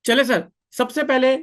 चले सर, सबसे पहले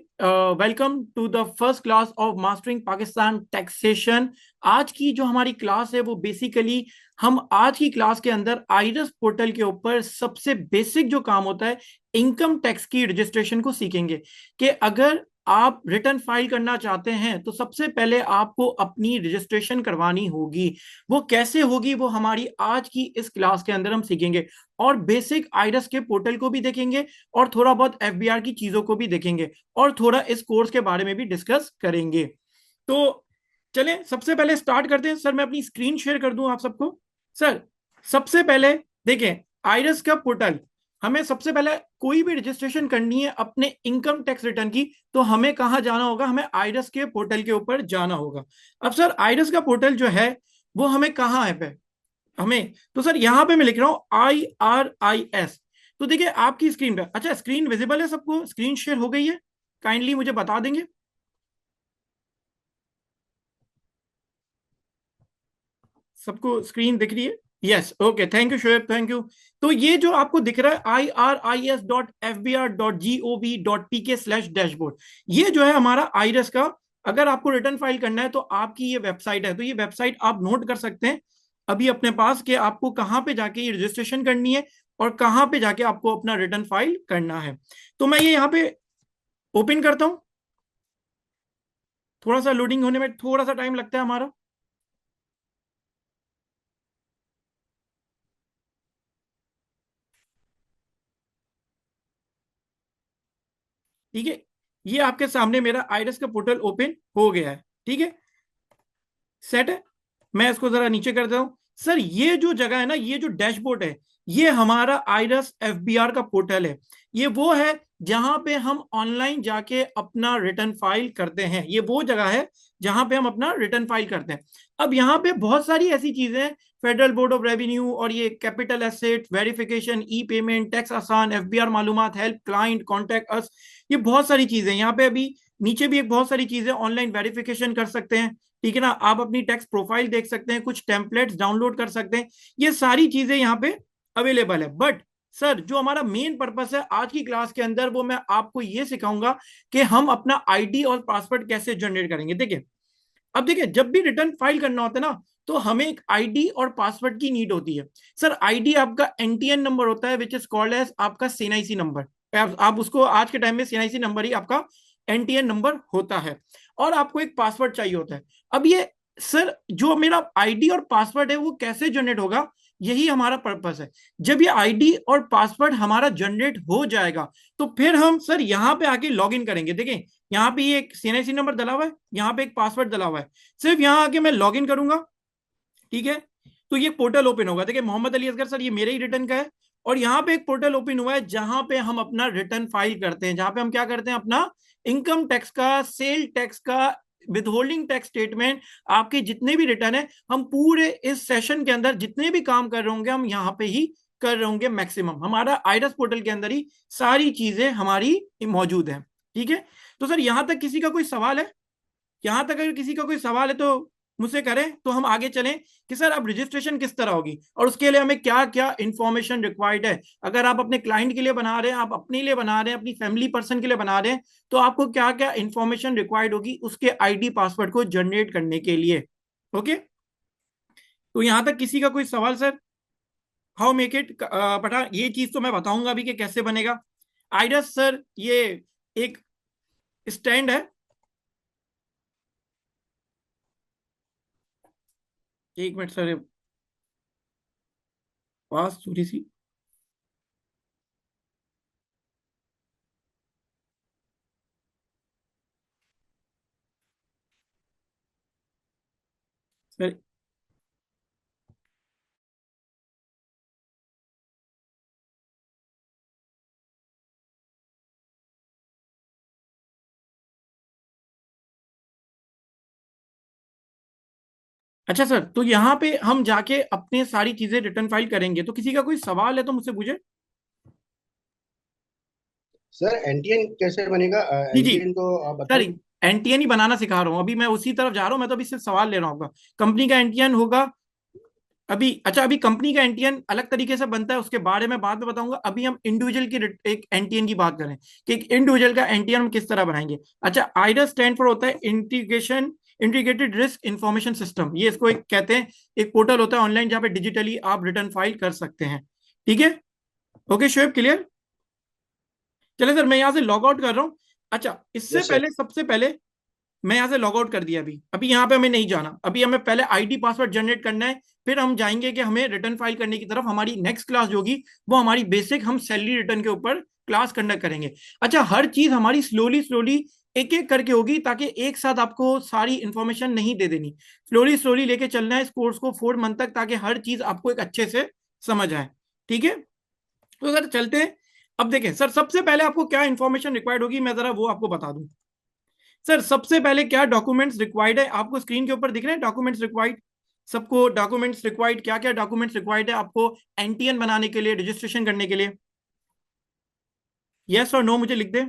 welcome to the first class of mastering Pakistan taxation. आज की जो हमारी क्लास है वो बेसिकली हम आज की क्लास के अंदर आइरस पोर्टल के ऊपर सबसे बेसिक जो काम होता है इनकम टैक्स की रजिस्ट्रेशन को सीखेंगे कि अगर आप रिटर्न फाइल करना चाहते हैं तो सबसे पहले आपको अपनी रजिस्ट्रेशन करवानी होगी। वो कैसे होगी वो हमारी आज की इस क्लास के अंदर हम सीखेंगे और बेसिक आइरस के पोर्टल को भी देखेंगे और थोड़ा बहुत एफबीआर की चीजों को भी देखेंगे और थोड़ा इस कोर्स के बारे में भी डिस्कस करेंगे। तो चलें सबसे पहले स्टार्ट करते हैं। सर मैं अपनी स्क्रीन शेयर कर दूं आप सबको। सर सबसे पहले देखें आइरस का पोर्टल। हमें सबसे पहले कोई भी रजिस्ट्रेशन करनी है अपने इनकम टैक्स रिटर्न की तो हमें कहां जाना होगा? हमें आइरस के पोर्टल के ऊपर जाना होगा। अब सर आइरस का पोर्टल जो है वो हमें कहाँ है पे हमें, तो सर यहां पे मैं लिख रहा हूं IRIS। तो देखिए आपकी स्क्रीन पे, अच्छा स्क्रीन विजिबल है सबको? स्क्रीन शेयर हो गई है? काइंडली मुझे बता देंगे सबको स्क्रीन दिख रही है? Yes, okay, thank you Shoaib, thank you. तो ये जो आपको दिख रहा है iris.fbr.gov.pk/डैशबोर्ड, ये जो है हमारा आइरस का। अगर आपको रिटर्न फाइल करना है तो आपकी ये वेबसाइट है, तो ये वेबसाइट आप नोट कर सकते हैं अभी अपने पास कि आपको कहाँ पे जाके ये रजिस्ट्रेशन करनी है और कहाँ पे जाके आपको अपना रिटर्न फाइल करना है। तो मैं ये यहाँ पे ओपन करता हूँ। थोड़ा सा लोडिंग होने में थोड़ा सा टाइम लगता है हमारा। ठीक है, ये आपके सामने मेरा आइरस का पोर्टल ओपन हो गया है। ठीक है, सेट है। मैं इसको जरा नीचे कर देता हूं। सर ये जो जगह है ना, ये जो डैशबोर्ड है, ये हमारा आइरस एफबीआर का पोर्टल है। ये वो है जहां पे हम ऑनलाइन जाके अपना रिटर्न फाइल करते हैं। ये वो जगह है जहां पे हम अपना रिटर्न फाइल करते हैं। अब यहाँ पे बहुत सारी ऐसी चीजें हैं, फेडरल बोर्ड ऑफ रेवेन्यू और ये कैपिटल एसेट वेरिफिकेशन, ई पेमेंट, टैक्स आसान, एफबीआर मालूमात, हेल्प क्लाइंट, कॉन्टेक्ट अस, ये बहुत सारी चीजें यहाँ पे। अभी नीचे भी एक बहुत सारी चीजें, ऑनलाइन वेरिफिकेशन कर सकते हैं। ठीक है ना, आप अपनी टैक्स प्रोफाइल देख सकते हैं, कुछ टेम्पलेट्स डाउनलोड कर सकते हैं। ये सारी चीजें यहाँ पे अवेलेबल है। बट सर जो हमारा मेन पर्पस है आज की क्लास के अंदर वो मैं आपको ये सिखाऊंगा कि हम अपना आईडी और पासवर्ड कैसे जनरेट करेंगे। देखिए अब देखिए जब भी रिटर्न फाइल करना होता है ना तो हमें एक आईडी और पासवर्ड की नीड होती है। सर आईडी आपका एनटीएन नंबर होता है विच इज कॉल्ड एज आपका सीएनआईसी नंबर। आप उसको आज के टाइम में सीएनआईसी नंबर ही आपका एनटीएन नंबर होता है। और आपको एक पासवर्ड चाहिए होता है। अब ये सर जो मेरा आईडी और पासवर्ड है वो कैसे जनरेट होगा, यही हमारा पर्पस है। जब ये आईडी और पासवर्ड हमारा जनरेट हो जाएगा तो फिर हम सर यहाँ पे आके लॉग इन करेंगे। देखें यहाँ पे ये एक सीएनआईसी नंबर डला हुआ है, यहाँ पे एक पासवर्ड डला हुआ है। सिर्फ यहाँ आके मैं लॉग इन करूंगा। ठीक है, तो ये पोर्टल ओपन होगा। देखिए मोहम्मद अली असगर सर ये मेरे ही रिटर्न का है। और यहाँ पे एक पोर्टल ओपन हुआ है जहां पे हम अपना रिटर्न फाइल करते हैं, जहां पे हम क्या करते हैं, अपना इनकम टैक्स का, सेल टैक्स का, विदहोल्डिंग टैक्स स्टेटमेंट, आपके जितने भी रिटर्न है, हम पूरे इस सेशन के अंदर जितने भी काम कर रहे होंगे हम यहाँ पे ही कर रहे होंगे। मैक्सिमम हमारा आइरस पोर्टल के अंदर ही सारी चीजें हमारी मौजूद है। ठीक है, तो सर यहां तक किसी का कोई सवाल है? यहां तक अगर किसी का कोई सवाल है तो मुझसे करें, तो हम आगे चलें कि सर अब रजिस्ट्रेशन किस तरह होगी और उसके लिए हमें क्या क्या इंफॉर्मेशन रिक्वायर्ड है। अगर आप अपने क्लाइंट के लिए बना रहे हैं, आप अपने लिए बना रहे हैं, अपनी फैमिली पर्सन के लिए बना रहे हैं, तो आपको क्या क्या इंफॉर्मेशन रिक्वायर्ड होगी उसके आईडी पासवर्ड को जनरेट करने के लिए। ओके, तो यहां तक किसी का कोई सवाल सर? हाउ मेक इट पता, ये चीज तो मैं बताऊंगा अभी कि कैसे बनेगा। आइडस सर ये एक स्टैंड है। एक मिनट सर, पास थोड़ी सी। सर अच्छा सर, तो यहाँ पे हम जाके अपने सारी चीजें रिटर्न फाइल करेंगे, तो किसी का कोई सवाल है तो मुझसे पूछे। सर एनटीएन कैसे बनेगा? जी जी, एनटीएन तो आप सर बताइए। एनटीएन ही बनाना सिखा रहा हूँ, अभी मैं उसी तरफ जा रहा हूँ। मैं तो अभी सिर्फ सवाल ले रहा हूँ आपका। कंपनी का एनटीएन होगा अभी अच्छा, अभी कंपनी का एनटीएन अलग तरीके से बनता है, उसके बारे में बाद में बताऊंगा। अभी हम इंडिविजुअल की एक एनटीएन की बात करें कि एक इंडिविजुअल का एनटीएन हम किस तरह बनाएंगे। अच्छा, आइडस स्टैंड फॉर होता है integration integrated risk information system. ये इसको एक कहते हैं, एक पोर्टल होता है ऑनलाइन जहां पे डिजिटली आप रिटर्न फाइल कर सकते हैं। ठीक है, ओके शोएब, क्लियर? चले सर, मैं यहां से लॉग आउट कर रहा हूं। अच्छा, इससे यस सर। पहले, सबसे पहले मैं यहां से लॉग आउट कर दिया। अभी अभी यहां पे हमें नहीं जाना, अभी हमें पहले आईडी पासवर्ड जनरेट करना है, फिर हम जाएंगे कि हमें रिटर्न फाइल करने की तरफ। हमारी नेक्स्ट क्लास जो होगी वो हमारी बेसिक हम सैलरी रिटर्न के ऊपर क्लास कंडक्ट करेंगे। अच्छा, हर चीज हमारी स्लोली स्लोली एक एक करके होगी, ताकि एक साथ आपको सारी इंफॉर्मेशन नहीं दे देनी। स्लोली स्लोली लेके चलना है इस कोर्स को 4 मंथ तक, ताकि हर चीज आपको एक अच्छे से समझ आए। ठीक है, तो सर चलते हैं। अब देखें सर, सबसे पहले आपको क्या इंफॉर्मेशन रिक्वायर्ड होगी, मैं जरा वो आपको बता दूं। सर सबसे पहले क्या डॉक्यूमेंट्स रिक्वायर्ड है, आपको स्क्रीन के ऊपर दिख रहे हैं डॉक्यूमेंट्स रिक्वायर्ड। सबको डॉक्यूमेंट्स रिक्वायर्ड, क्या क्या डॉक्यूमेंट्स रिक्वायर्ड है आपको एनटीएन बनाने के लिए, रजिस्ट्रेशन करने के लिए? यस और नो मुझे लिख दे।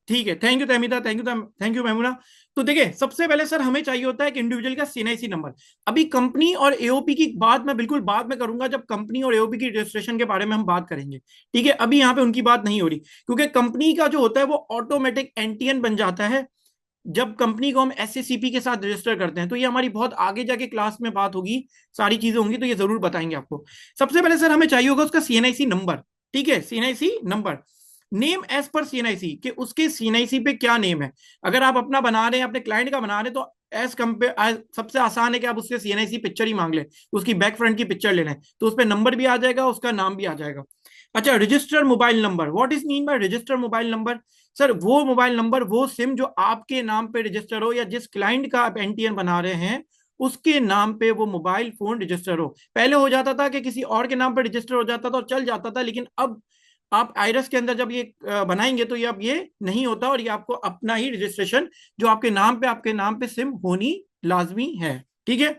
ठीक है, thank you तहमीदा, thank you Maimuna. तो देखिए, सबसे पहले सर हमें चाहिए होता है कि इंडिविजुअल का सीएनआईसी नंबर। अभी कंपनी और एओपी की बात मैं बिल्कुल बाद में करूंगा, जब कंपनी और एओपी की रजिस्ट्रेशन के बारे में हम बात करेंगे। ठीक है, अभी यहाँ पे उनकी बात नहीं हो रही, क्योंकि कंपनी का जो होता है वो ऑटोमेटिक एनटीएन बन जाता है जब कंपनी को हम एसएसीपी के साथ रजिस्टर करते हैं। तो ये हमारी बहुत आगे जाके क्लास में बात होगी, सारी चीजें होंगी, तो ये जरूर बताएंगे आपको। सबसे पहले सर हमें चाहिए होगा उसका सीएनआईसी नंबर। ठीक है, CNIC number, name as per CNIC, कि उसके सीएनआईसी पे क्या नेम है। अगर आप अपना बना रहे हैं, अपने क्लाइंट का बना रहे हैं, तो एज कंपेयर सबसे आसान है कि आप उससे सीएनआईसी पिक्चर ही मांग लें, उसकी बैक फ्रंट की पिक्चर ले लें, तो उस पर नंबर भी आ जाएगा, उसका नाम भी आ जाएगा। अच्छा, register mobile number, what is mean by register mobile number? Sir वो मोबाइल नंबर, वो सिम जो आपके नाम पे रजिस्टर हो, या जिस क्लाइंट का आप एनटीएन बना रहे हैं उसके नाम पे वो मोबाइल फोन रजिस्टर हो। पहले हो जाता था कि किसी और के नाम पे रजिस्टर हो जाता था और चल जाता था, लेकिन अब आप आयरस के अंदर जब ये बनाएंगे तो ये अब ये नहीं होता, और ये आपको अपना ही रजिस्ट्रेशन जो आपके नाम पे सिम होनी लाजमी है। ठीक है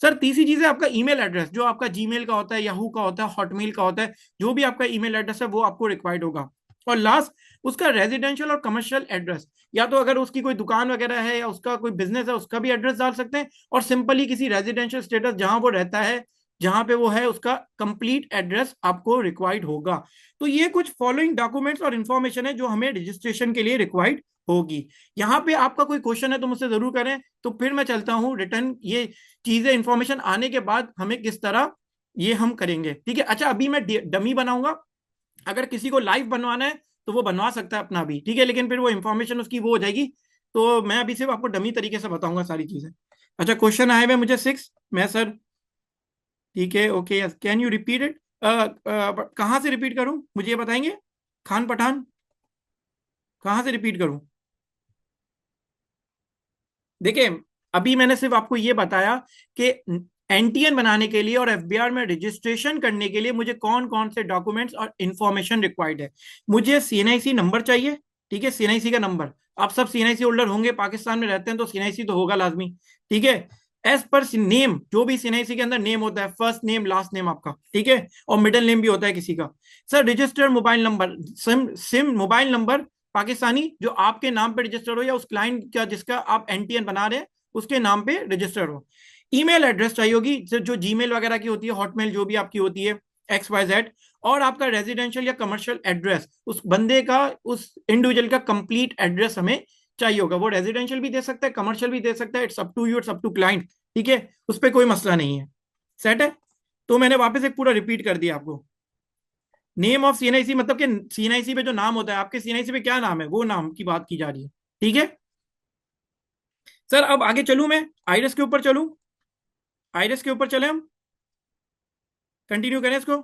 सर, तीसरी चीज है आपका ईमेल एड्रेस, जो आपका जीमेल का होता है, याहू का होता है, हॉटमेल का होता है, जो भी आपका ईमेल एड्रेस है वो आपको रिक्वायर्ड होगा। और लास्ट, उसका रेजिडेंशियल और कमर्शियल एड्रेस, या तो अगर उसकी कोई दुकान वगैरह है या उसका कोई बिजनेस है उसका भी एड्रेस डाल सकते हैं, और सिंपली किसी रेजिडेंशियल स्टेटस जहां वो रहता है, जहां पे वो है, उसका कंप्लीट एड्रेस आपको रिक्वायर्ड होगा। तो ये कुछ फॉलोइंग डॉक्यूमेंट्स और इन्फॉर्मेशन है जो हमें रजिस्ट्रेशन के लिए रिक्वायर्ड होगी। यहाँ पे आपका कोई क्वेश्चन है तो मुझसे जरूर करें, तो फिर मैं चलता हूँ रिटर्न। ये चीजें इंफॉर्मेशन आने के बाद हमें किस तरह ये हम करेंगे। ठीक है, अच्छा अभी मैं डमी बनाऊंगा, अगर किसी को लाइव बनवाना है तो वो बनवा सकता है अपना भी। ठीक है, लेकिन फिर वो इंफॉर्मेशन उसकी वो हो जाएगी, तो मैं अभी सिर्फ आपको डमी तरीके से बताऊंगा सारी चीजें। अच्छा, क्वेश्चन आए हुए मुझे 6, मैं सर। ठीक है, okay, can you repeat it? कहाँ से रिपीट करूं मुझे ये बताएंगे? खान पठान, कहाँ से रिपीट करूं? देखिए, अभी मैंने सिर्फ आपको ये बताया कि एनटीएन बनाने के लिए और एफबीआर में रजिस्ट्रेशन करने के लिए मुझे कौन कौन से डॉक्यूमेंट्स और इंफॉर्मेशन रिक्वायर्ड है। मुझे सीएनआईसी नंबर चाहिए। ठीक है, सीएनआईसी का नंबर, आप सब सीएनआईसी होल्डर होंगे, पाकिस्तान में रहते हैं तो सीएनआईसी तो होगा लाजमी। ठीक है, एज पर नेम, जो भी सीएनआईसी के अंदर नेम होता है, फर्स्ट नेम लास्ट नेम आपका, ठीक है, और मिडिल नेम भी होता है किसी का। Sir registered mobile number, SIM mobile number Pakistani, जो आपके नाम पे रजिस्टर हो या उस क्लाइंट का जिसका आप एनटीएन बना रहे हैं उसके नाम पे रजिस्टर हो। ईमेल एड्रेस चाहिए होगी, जो जीमेल वगैरह की होती है, हॉटमेल जो भी आपकी होती है, XYZ। और आपका रेजिडेंशियल या कमर्शियल एड्रेस, उस बंदे का, उस इंडिविजुअल का कंप्लीट एड्रेस हमें चाहिए होगा। वो रेजिडेंशियल भी दे सकता है, कमर्शियल भी दे सकता है, it's up to you, it's up to client. ठीक है, उस पर कोई मसला नहीं है। सेट है, तो मैंने वापस एक पूरा रिपीट कर दिया आपको। नेम ऑफ सीएनआईसी मतलब कि सीएनआईसी पे जो नाम होता है, आपके सीएनआईसी पे क्या नाम है, वो नाम की बात की जा रही है। ठीक है सर, अब आगे चलूं मैं, आइरस के ऊपर चलूं, आइरस के ऊपर चले हम, कंटिन्यू करें इसको।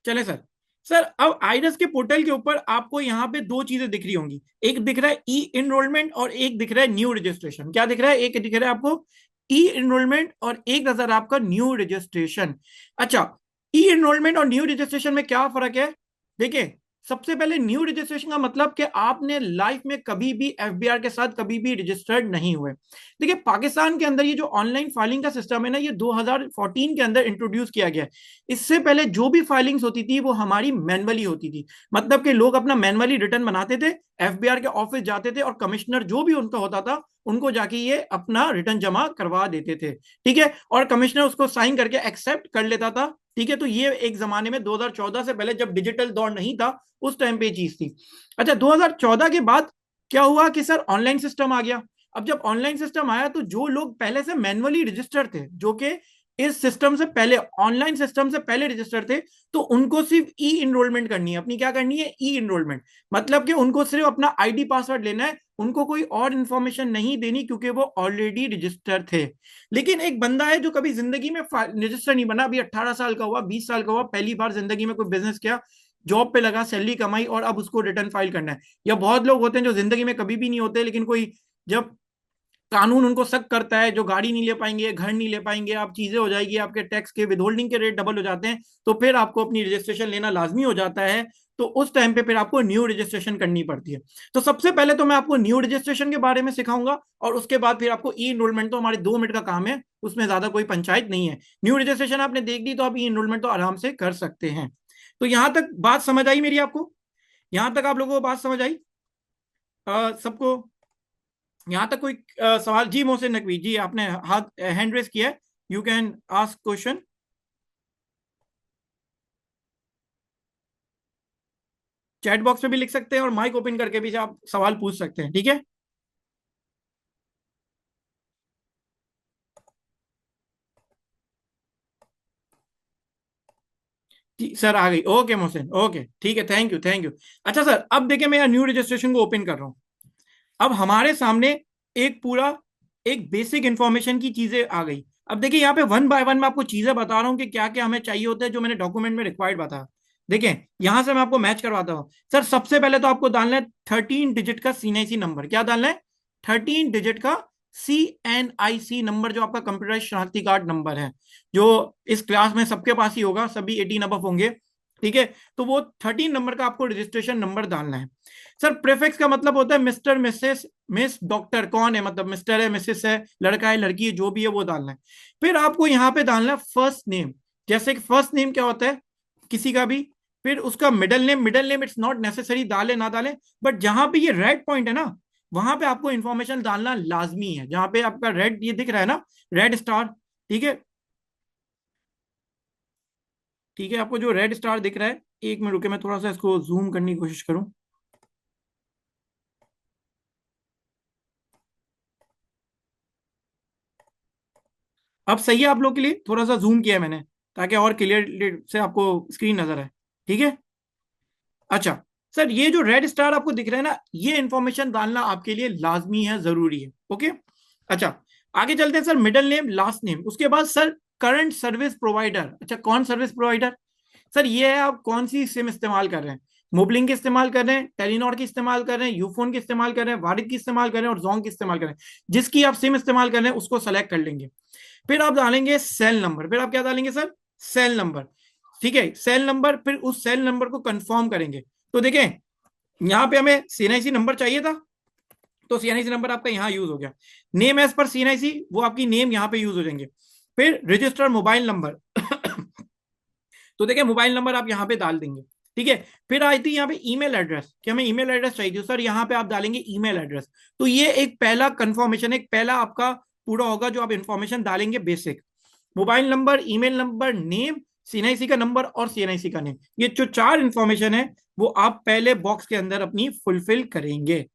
चले सर। सर अब आइरस के पोर्टल के ऊपर आपको यहाँ पे दो चीजें दिख रही होंगी, एक दिख रहा है ई इनरोलमेंट और एक दिख रहा है न्यू रजिस्ट्रेशन। क्या दिख रहा है? एक दिख रहा है आपको ई इनरोलमेंट और एक नजर आपका न्यू रजिस्ट्रेशन। अच्छा, ई इनरोलमेंट और न्यू रजिस्ट्रेशन में क्या फर्क है? देखिए, सबसे पहले न्यू रजिस्ट्रेशन का मतलब कि आपने लाइफ में कभी भी एफबीआर के साथ कभी भी रजिस्टर्ड नहीं हुए। देखिए पाकिस्तान के अंदर ये जो ऑनलाइन फाइलिंग का सिस्टम है ना, ये 2014 के अंदर इंट्रोड्यूस किया गया है। इससे पहले जो भी फाइलिंग्स होती थी वो हमारी मैनुअली होती थी। मतलब कि लोग अपना मैनुअली रिटर्न बनाते थे, एफबीआर के ऑफिस जाते थे और कमिश्नर जो भी उनका होता था उनको जाके ये अपना रिटर्न जमा करवा देते थे। ठीक है, और कमिश्नर उसको साइन करके एक्सेप्ट कर लेता था। ठीक है, तो ये एक जमाने में 2014 से पहले जब डिजिटल दौर नहीं था उस टाइम पे चीज थी। अच्छा, 2014 के बाद क्या हुआ कि सर ऑनलाइन सिस्टम आ गया। अब जब ऑनलाइन सिस्टम आया तो जो लोग पहले से मैनुअली रजिस्टर्ड थे, जो कि इस सिस्टम से पहले, ऑनलाइन सिस्टम से पहले रजिस्टर्ड थे, तो उनको सिर्फ ई इनरोलमेंट करनी है। अपनी क्या करनी है? ई इनरोलमेंट। मतलब कि उनको सिर्फ अपना आईडी पासवर्ड लेना है, उनको कोई और इंफॉर्मेशन नहीं देनी, क्योंकि वो ऑलरेडी रजिस्टर थे। लेकिन एक बंदा है जो कभी जिंदगी में रजिस्टर नहीं बना, अभी 18 साल का हुआ, 20 साल का हुआ, पहली बार जिंदगी में कोई बिजनेस किया, जॉब पे लगा, सैलरी कमाई और अब उसको रिटर्न फाइल करना है। या बहुत लोग होते हैं जो जिंदगी में कभी भी नहीं होते, लेकिन कोई जब कानून उनको सख्त करता है, जो गाड़ी नहीं ले पाएंगे, घर नहीं ले पाएंगे, आप चीजें हो जाएगी, आपके टैक्स के विदहोल्डिंग के रेट डबल हो जाते हैं, तो फिर आपको अपनी रजिस्ट्रेशन लेना लाजमी हो जाता है। तो उस टाइम पे फिर आपको न्यू रजिस्ट्रेशन करनी पड़ती है। तो सबसे पहले तो मैं आपको न्यू रजिस्ट्रेशन के बारे में सिखाऊंगा और उसके बाद फिर आपको ई इनरोलमेंट, तो हमारे 2 मिनट का काम है, उसमें ज्यादा कोई पंचायत नहीं है। न्यू रजिस्ट्रेशन आपने देख ली तो आप ई इनरोलमेंट तो आराम से कर सकते हैं। तो यहां तक बात समझ आई मेरी आपको? यहां तक आप लोगों को बात समझ आई सबको? यहां तक कोई सवाल? जी मोहसिन नकवी जी, आपने हाथ हैंड रेस किया है, you can ask question. Chat box में भी लिख सकते हैं और माइक ओपन करके भी आप सवाल पूछ सकते हैं, ठीक है? जी सर आ गई, ओके मोहसिन, ओके ठीक है, थैंक यू थैंक यू। अच्छा सर, अब देखिए मैं न्यू रजिस्ट्रेशन को ओपन कर रहा हूं। अब हमारे सामने एक पूरा एक बेसिक इंफॉर्मेशन की चीजें आ गई। अब देखिए यहाँ पे वन बाय वन मैं आपको चीजें बता रहा हूँ कि क्या क्या हमें चाहिए होता है, जो मैंने डॉक्यूमेंट में रिक्वायर्ड बताया। देखिए यहां से मैं आपको मैच करवाता हूँ। सर सबसे पहले तो आपको डालना है 13 डिजिट का सीएनआईसी नंबर। क्या डालना है? 13 डिजिट का CNIC नंबर, जो आपका कंप्यूटराइज शनाख्ती कार्ड नंबर है, जो इस क्लास में सबके पास ही होगा, सभी 18 अबव होंगे। ठीक है, तो वो 13 नंबर का आपको रजिस्ट्रेशन नंबर डालना है। सर प्रीफिक्स का मतलब होता है मिस्टर, मिसेस, मिस, डॉक्टर, कौन है, मतलब मिस्टर है, मिसेस है, लड़का है, लड़की है, जो भी है वो डालना है। फिर आपको यहाँ पे डालना है फर्स्ट नेम। जैसे कि फर्स्ट नेम क्या होता है किसी का भी, फिर उसका middle name. Middle name it's not necessary, डाले ना डाले, बट जहां पे ये रेड पॉइंट है ना, वहां पे आपको इंफॉर्मेशन डालना लाजमी है। जहां पे आपका रेड ये दिख रहा है ना, रेड स्टार, ठीक है, ठीक है, आपको जो रेड स्टार दिख रहा है, एक मिनट रुके, मैं थोड़ा सा इसको जूम करने की कोशिश करूं। अब सही है आप लोग के लिए? थोड़ा सा जूम किया है मैंने ताकि और क्लियर से आपको स्क्रीन नजर आए, ठीक है? अच्छा सर, ये जो रेड स्टार आपको दिख रहा है ना, ये इंफॉर्मेशन डालना आपके लिए लाजमी है, जरूरी है। ओके, अच्छा आगे चलते हैं sir. Middle name, last name, उसके बाद सर करंट सर्विस प्रोवाइडर। अच्छा कौन सर्विस प्रोवाइडर? सर ये है आप कौन सी सिम इस्तेमाल कर रहे हैं। मोबलिंक की इस्तेमाल कर रहे हैं, टेलीनॉर की इस्तेमाल कर रहे हैं, यूफोन की इस्तेमाल कर रहे हैं, वारिद की इस्तेमाल कर रहे हैं और जोंग की इस्तेमाल कर रहे हैं। जिसकी आप सिम इस्तेमाल कर रहे हैं उसको सेलेक्ट कर लेंगे। फिर आप डालेंगे सेल नंबर। फिर आप क्या डालेंगे सर? Cell number. ठीक है, सेल नंबर, फिर उस सेल नंबर को कंफर्म करेंगे। तो देखें यहाँ पे हमें सीएनआईसी नंबर चाहिए था, तो सीएनआईसी नंबर आपका यहाँ यूज हो गया। नेम एज पर सीएनआईसी, वो आपकी नेम यहाँ पे यूज हो जाएंगे। फिर रजिस्टर मोबाइल नंबर तो देखिए मोबाइल नंबर आप यहाँ पे डाल देंगे। ठीक है, फिर आई थी यहाँ पे ईमेल एड्रेस, कि हमें ईमेल एड्रेस चाहिए, सर यहाँ पे आप डालेंगे ईमेल एड्रेस। तो ये एक पहला कंफर्मेशन, एक पहला आपका पूरा होगा जो आप इंफॉर्मेशन डालेंगे basic. Mobile number, email number, name, CNIC का नंबर और सीएनआईसी का नेम, ये जो 4 इंफॉर्मेशन है वो आप पहले बॉक्स के अंदर अपनी फुलफिल करेंगे।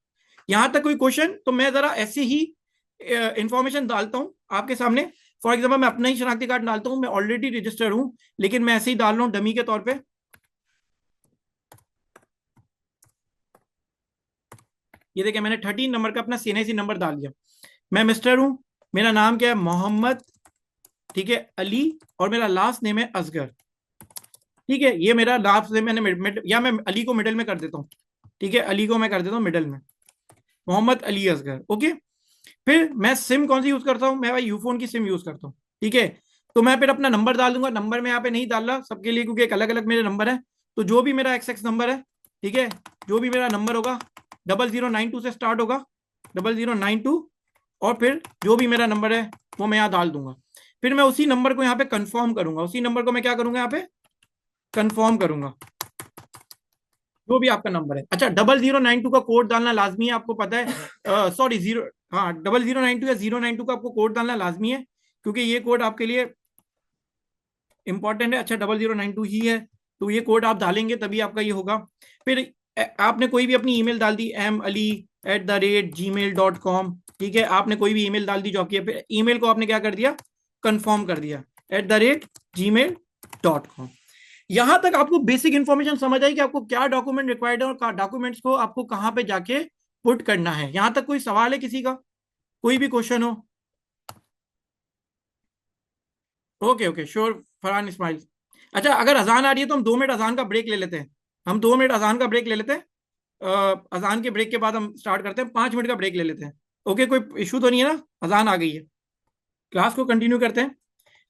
यहां तक कोई क्वेश्चन? तो मैं जरा ऐसे ही इंफॉर्मेशन डालता हूं आपके सामने। फॉर एग्जाम्पल मैं अपना ही शनाख्ती कार्ड डालता हूं, मैं ऑलरेडी रजिस्टर्ड हूं, लेकिन मैं ऐसे ही डाल रहा हूं डमी के तौर पे। ये देखिए मैंने 13 नंबर का अपना सीएनआईसी नंबर डाल दिया। मैं मिस्टर हूं, मेरा नाम क्या है? मोहम्मद, ठीक है, अली, और मेरा लास्ट नेम है असगर। ठीक है, ये मेरा लास्ट नेम, मैंने या मैं अली को मिडिल में कर देता हूँ। ठीक है, अली को मैं कर देता हूँ मिडिल में, मोहम्मद अली असगर। ओके, फिर मैं सिम कौन सी यूज करता हूँ? मैं भाई यूफोन की सिम यूज करता हूँ। ठीक है, तो मैं फिर अपना नंबर डाल दूंगा। नंबर में यहाँ पे नहीं डाल रहा सबके लिए, क्योंकि एक अलग अलग मेरे नंबर है। तो जो भी मेरा एक्स एक्स नंबर है, ठीक है, जो भी मेरा नंबर होगा 0092 से स्टार्ट होगा, 0092, और फिर जो भी मेरा नंबर है वो मैं यहाँ डाल दूंगा। फिर मैं उसी नंबर को यहाँ पे कंफर्म करूंगा, उसी नंबर को मैं क्या करूंगा यहाँ पे कंफर्म करूंगा, जो भी आपका नंबर है। अच्छा, 0092 का कोड डालना लाजमी है, आपको पता है, सॉरी जीरो, हाँ 0092 या 092 का आपको कोड डालना लाजमी है, क्योंकि ये कोड आपके लिए इंपॉर्टेंट है। अच्छा, 0092 ही है, तो ये कोड आप डालेंगे तभी आपका ये होगा। फिर आपने कोई भी अपनी ईमेल डाल दी, mali@gmail.com, ठीक है, आपने कोई भी ईमेल डाल दी जो आपकी, फिर ईमेल को आपने क्या कर दिया, कंफर्म कर दिया @gmail.com। यहां तक आपको बेसिक इंफॉर्मेशन समझ आई कि आपको क्या डॉक्यूमेंट रिक्वायर्ड है और डॉक्यूमेंट्स को आपको कहां पे जाके पुट करना है। यहां तक कोई सवाल है किसी का, कोई भी क्वेश्चन हो? Okay okay, sure Farhan Ismail. अच्छा, अगर अजान आ रही है तो हम 2 मिनट अजान का ब्रेक ले लेते हैं, हम 2 मिनट अजान का ब्रेक ले लेते हैं। अजान के ब्रेक के बाद हम स्टार्ट करते हैं, 5 मिनट का ब्रेक ले लेते हैं। ओके, कोई इशू तो नहीं है ना? अजान आ गई है, क्लास को कंटिन्यू करते हैं।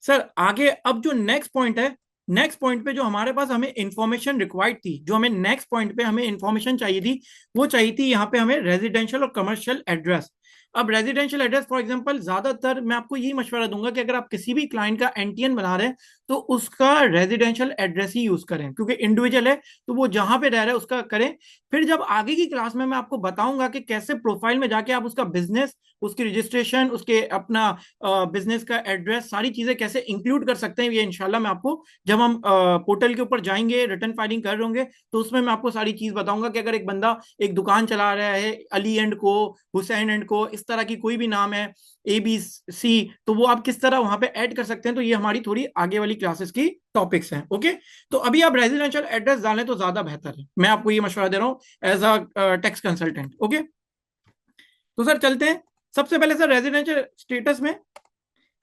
सर आगे अब जो नेक्स्ट पॉइंट है, नेक्स्ट पॉइंट पे जो हमारे पास हमें इंफॉर्मेशन रिक्वायर्ड थी, जो हमें नेक्स्ट पॉइंट पे हमें इंफॉर्मेशन चाहिए थी, वो चाहिए थी यहाँ पे हमें रेजिडेंशियल और कमर्शियल एड्रेस। अब रेजिडेंशियल एड्रेस फॉर एग्जांपल, ज्यादातर मैं आपको यही मशवरा दूंगा कि अगर आप किसी भी क्लाइंट का एनटीएन बना रहे हैं तो उसका रेजिडेंशियल एड्रेस ही यूज करें, क्योंकि इंडिविजुअल है तो वो जहां पे रह रहा है उसका करें। फिर जब आगे की क्लास में मैं आपको बताऊंगा कि कैसे प्रोफाइल में जाके आप उसका बिजनेस, उसकी रजिस्ट्रेशन, उसके अपना बिजनेस का एड्रेस, सारी चीजें कैसे इंक्लूड कर सकते हैं, ये इंशाल्लाह मैं आपको जब हम पोर्टल के ऊपर जाएंगे, रिटर्न फाइलिंग कर रहे होंगे, तो उसमें मैं आपको सारी चीज बताऊंगा कि अगर एक बंदा एक दुकान चला रहा है, अली एंड को, हुसैन एंड को, इस तरह की कोई भी नाम है, ABC, तो वो आप किस तरह वहां पे ऐड कर सकते हैं। तो ये हमारी थोड़ी आगे वाली क्लासेस की टॉपिक्स हैं। ओके, तो अभी आप रेजिडेंशियल एड्रेस डालें तो ज्यादा बेहतर है, मैं आपको ये मशवरा दे रहा हूँ as a tax consultant. Okay, तो सर चलते हैं। सबसे पहले सर रेजिडेंशियल स्टेटस में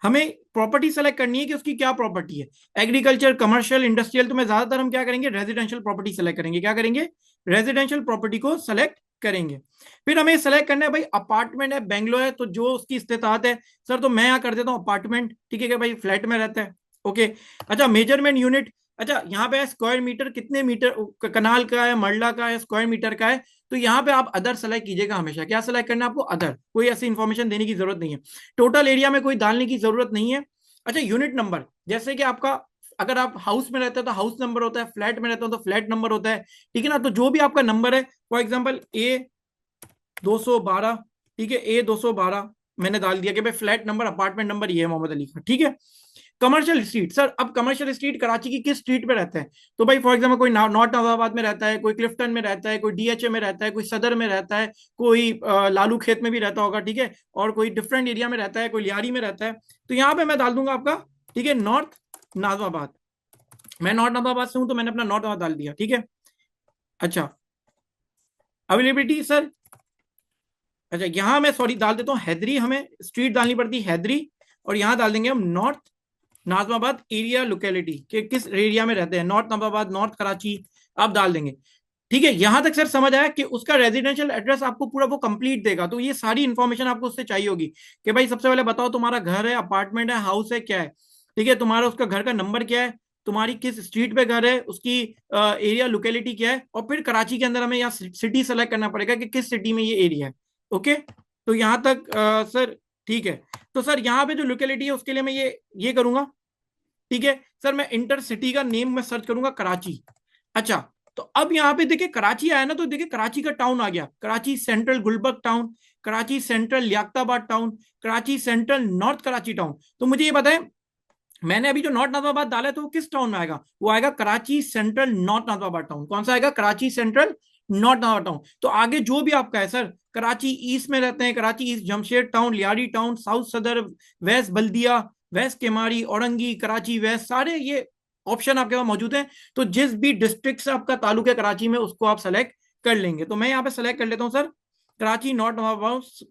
हमें प्रॉपर्टी सेलेक्ट करनी है कि उसकी क्या प्रॉपर्टी है, एग्रीकल्चर, कमर्शियल, इंडस्ट्रियल। तो मैं ज्यादातर हम क्या करेंगे, रेजिडेंशियल प्रॉपर्टी सेलेक्ट करेंगे। क्या करेंगे, रेजिडेंशियल प्रॉपर्टी को सेलेक्ट करेंगे। फिर हमें सेलेक्ट करना है भाई, अपार्टमेंट है, बेंगलोर है, तो जो उसकी इस्तेतात है, सर तो मैं यहाँ कर देता हूँ अपार्टमेंट, ठीक है कि भाई फ्लैट में रहता है। ओके, अच्छा मेजरमेंट यूनिट, अच्छा यहाँ पे स्क्वायर मीटर, कितने मीटर कनाल का है, मरला का है, स्क्वायर मीटर का है। तो यहाँ पे आप अदर सेलेक्ट कीजिएगा हमेशा। क्या सेलेक्ट करना है आपको, अदर, कोई ऐसी इंफॉर्मेशन देने की जरूरत नहीं है। टोटल एरिया में कोई डालने की जरूरत नहीं है। अच्छा, यूनिट नंबर, जैसे कि आपका, अगर आप हाउस में रहते हैं तो हाउस नंबर होता है, फ्लैट में रहते हो तो फ्लैट नंबर होता है, ठीक है ना? तो जो भी आपका नंबर है, फॉर एग्जाम्पल A212, ठीक है, A212 मैंने डाल दिया कि भाई फ्लैट नंबर, अपार्टमेंट नंबर ये है मोहम्मद अली का, ठीक है। कमर्शियल स्ट्रीट, सर अब कमर्शियल स्ट्रीट कराची की किस स्ट्रीट पे रहता है? तो भाई फॉर एग्जांपल कोई नॉर्थ नवाबाद में रहता है, कोई क्लिफ्टन में रहता है, कोई DHA में रहता है, कोई सदर में रहता है, कोई लालू खेत में भी रहता होगा, ठीक है, और कोई डिफरेंट एरिया में रहता है, कोई लियारी में रहता है। तो यहाँ पे मैं डाल दूंगा आपका, ठीक है, नॉर्थ नाजमाबाद। मैं नॉर्थ नाजमाबाद से हूं तो मैंने अपना नॉर्थ नाजमाबाद डाल दिया, ठीक है। अच्छा, अवेलेबिलिटी सर, अच्छा यहाँ मैं सॉरी डाल देता हूँ हैदरी, हमें स्ट्रीट डालनी पड़ती है हैदरी, और यहाँ डाल देंगे हम नॉर्थ नाजमाबाद एरिया लोकेलिटी के किस एरिया में रहते हैं, नॉर्थ नाजमाबाद, नॉर्थ कराची, आप डाल देंगे। ठीक है, यहां तक सर समझ आया कि उसका रेजिडेंशियल एड्रेस आपको पूरा वो कंप्लीट देगा। तो ये सारी इंफॉर्मेशन आपको उससे चाहिए होगी कि भाई सबसे पहले बताओ तुम्हारा घर है, अपार्टमेंट है, हाउस है, क्या है, ठीक है, तुम्हारा उसका घर का नंबर क्या है, तुम्हारी किस स्ट्रीट पे घर है, उसकी एरिया लोकेलिटी क्या है, और फिर कराची के अंदर हमें यहाँ सिटी सेलेक्ट करना पड़ेगा कि किस सिटी में ये एरिया है। ओके, तो यहाँ तक सर ठीक है। तो सर यहाँ पे जो लोकेलिटी है उसके लिए मैं ये करूंगा, ठीक है सर, मैं इंटर सिटी का नेम में सर्च करूंगा कराची। अच्छा, तो अब यहाँ पे देखिए कराची आया ना, तो देखिए कराची का टाउन आ गया, Karachi central Gulberg town, Karachi central Liaquatabad town, Karachi central north Karachi town. तो मुझे ये बताएं, मैंने अभी जो नॉर्थ नाजमाबाद डाला है तो वो किस टाउन में आएगा? वो आएगा Karachi central north Najmabad town. कौन सा आएगा? Karachi central north Najmabad town. तो आगे जो भी आपका है सर, कराची ईस्ट में रहते हैं, Karachi east Jamshed town, Lyari town, south सदर, वेस्ट बल्दिया, वेस्ट केमारी, औरंगी, कराची वेस्ट, सारे ये ऑप्शन आपके पास मौजूद हैं। तो जिस भी डिस्ट्रिक्ट से आपका ताल्लुक है कराची में, उसको आप सेलेक्ट कर लेंगे। तो मैं यहाँ पे सेलेक्ट कर लेता हूँ sir, Karachi north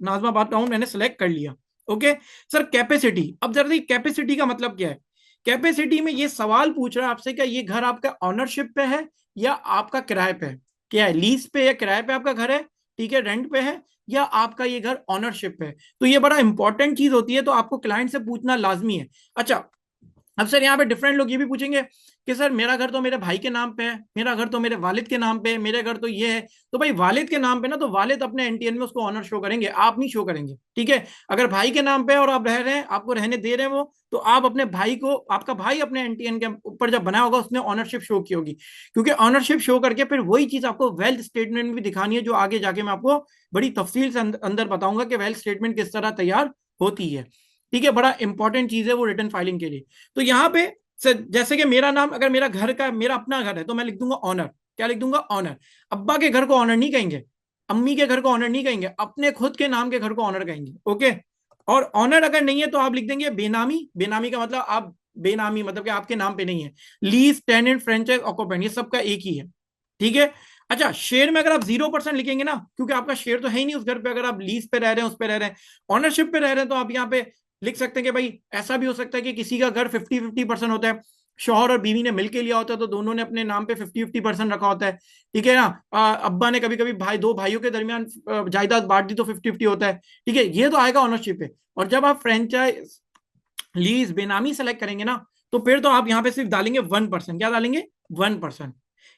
Najmabad town मैंने सेलेक्ट कर लिया। ओके सर, कैपेसिटी, अब जरा कैपेसिटी का मतलब क्या है? कैपेसिटी में ये सवाल पूछ रहा है आपसे, क्या ये घर आपका ऑनरशिप पे है या आपका किराए पे है? क्या है, लीज पे या किराए पे आपका घर है, ठीक है, रेंट पे है, या आपका ये घर ऑनरशिप पे है? तो ये बड़ा इंपॉर्टेंट चीज होती है, तो आपको क्लाइंट से पूछना लाजमी है। अच्छा, अब सर यहाँ पे डिफरेंट लोग ये भी पूछेंगे कि सर मेरा घर तो मेरे भाई के नाम पे है, मेरा घर तो मेरे वालिद के नाम पे है, मेरे घर तो ये है। तो भाई वालिद के नाम पे ना, तो वालिद अपने एनटीएन में उसको ऑनर शो करेंगे, आप नहीं शो करेंगे, ठीक है। अगर भाई के नाम पे है और आप रह रहे हैं, आपको रहने दे रहे हैं वो, तो आप अपने भाई को, आपका भाई अपने एनटीएन के ऊपर जब बनाया होगा उसने ऑनरशिप शो की होगी, क्योंकि ऑनरशिप शो करके फिर वही चीज आपको वेल्थ स्टेटमेंट में भी दिखानी है, जो आगे जाके मैं आपको बड़ी तफसील से अंदर बताऊंगा कि वेल्थ स्टेटमेंट किस तरह तैयार होती है, ठीक है। बड़ा इंपॉर्टेंट चीज है वो रिटर्न फाइलिंग के लिए। तो यहाँ पे सर जैसे कि मेरा नाम, अगर मेरा घर का, मेरा अपना घर है, तो मैं लिख दूंगा ऑनर। क्या लिख दूंगा? ऑनर। अब्बा के घर को ऑनर नहीं कहेंगे, अम्मी के घर को ऑनर नहीं कहेंगे, अपने खुद के नाम के घर को ऑनर कहेंगे, ओके। और ऑनर अगर नहीं है तो आप लिख देंगे बेनामी। बेनामी का मतलब आप, बेनामी मतलब कि आपके नाम पे नहीं है। लीज, टेनेंट, फ्रेंचाइज, ऑक्यूपेंट, ये सबका एक ही है, ठीक है। अच्छा, शेयर में अगर आप 0% लिखेंगे ना, क्योंकि आपका शेयर तो है ही नहीं उस घर पे, अगर आप लीज पे रह रहे हैं, उस पे रह रहे हैं, ऑनरशिप पे रह रहे हैं, तो आप यहाँ पे लिख सकते हैं कि भाई ऐसा भी हो सकता है कि किसी का घर 50-50% होता है, शौहर और बीवी ने मिलकर लिया होता है, तो दोनों ने अपने नाम पे 50-50% रखा होता है, ठीक है ना। अब्बा ने कभी कभी भाई, दो भाइयों के दरमियान जायदाद बांट दी तो 50-50 होता है, ठीक है। ये तो आएगा ऑनरशिप पे। और जब आप फ्रेंचाइज, लीज, बेनामी सेलेक्ट करेंगे ना, तो फिर तो आप यहाँ पे सिर्फ डालेंगे 1%। क्या डालेंगे? 1%।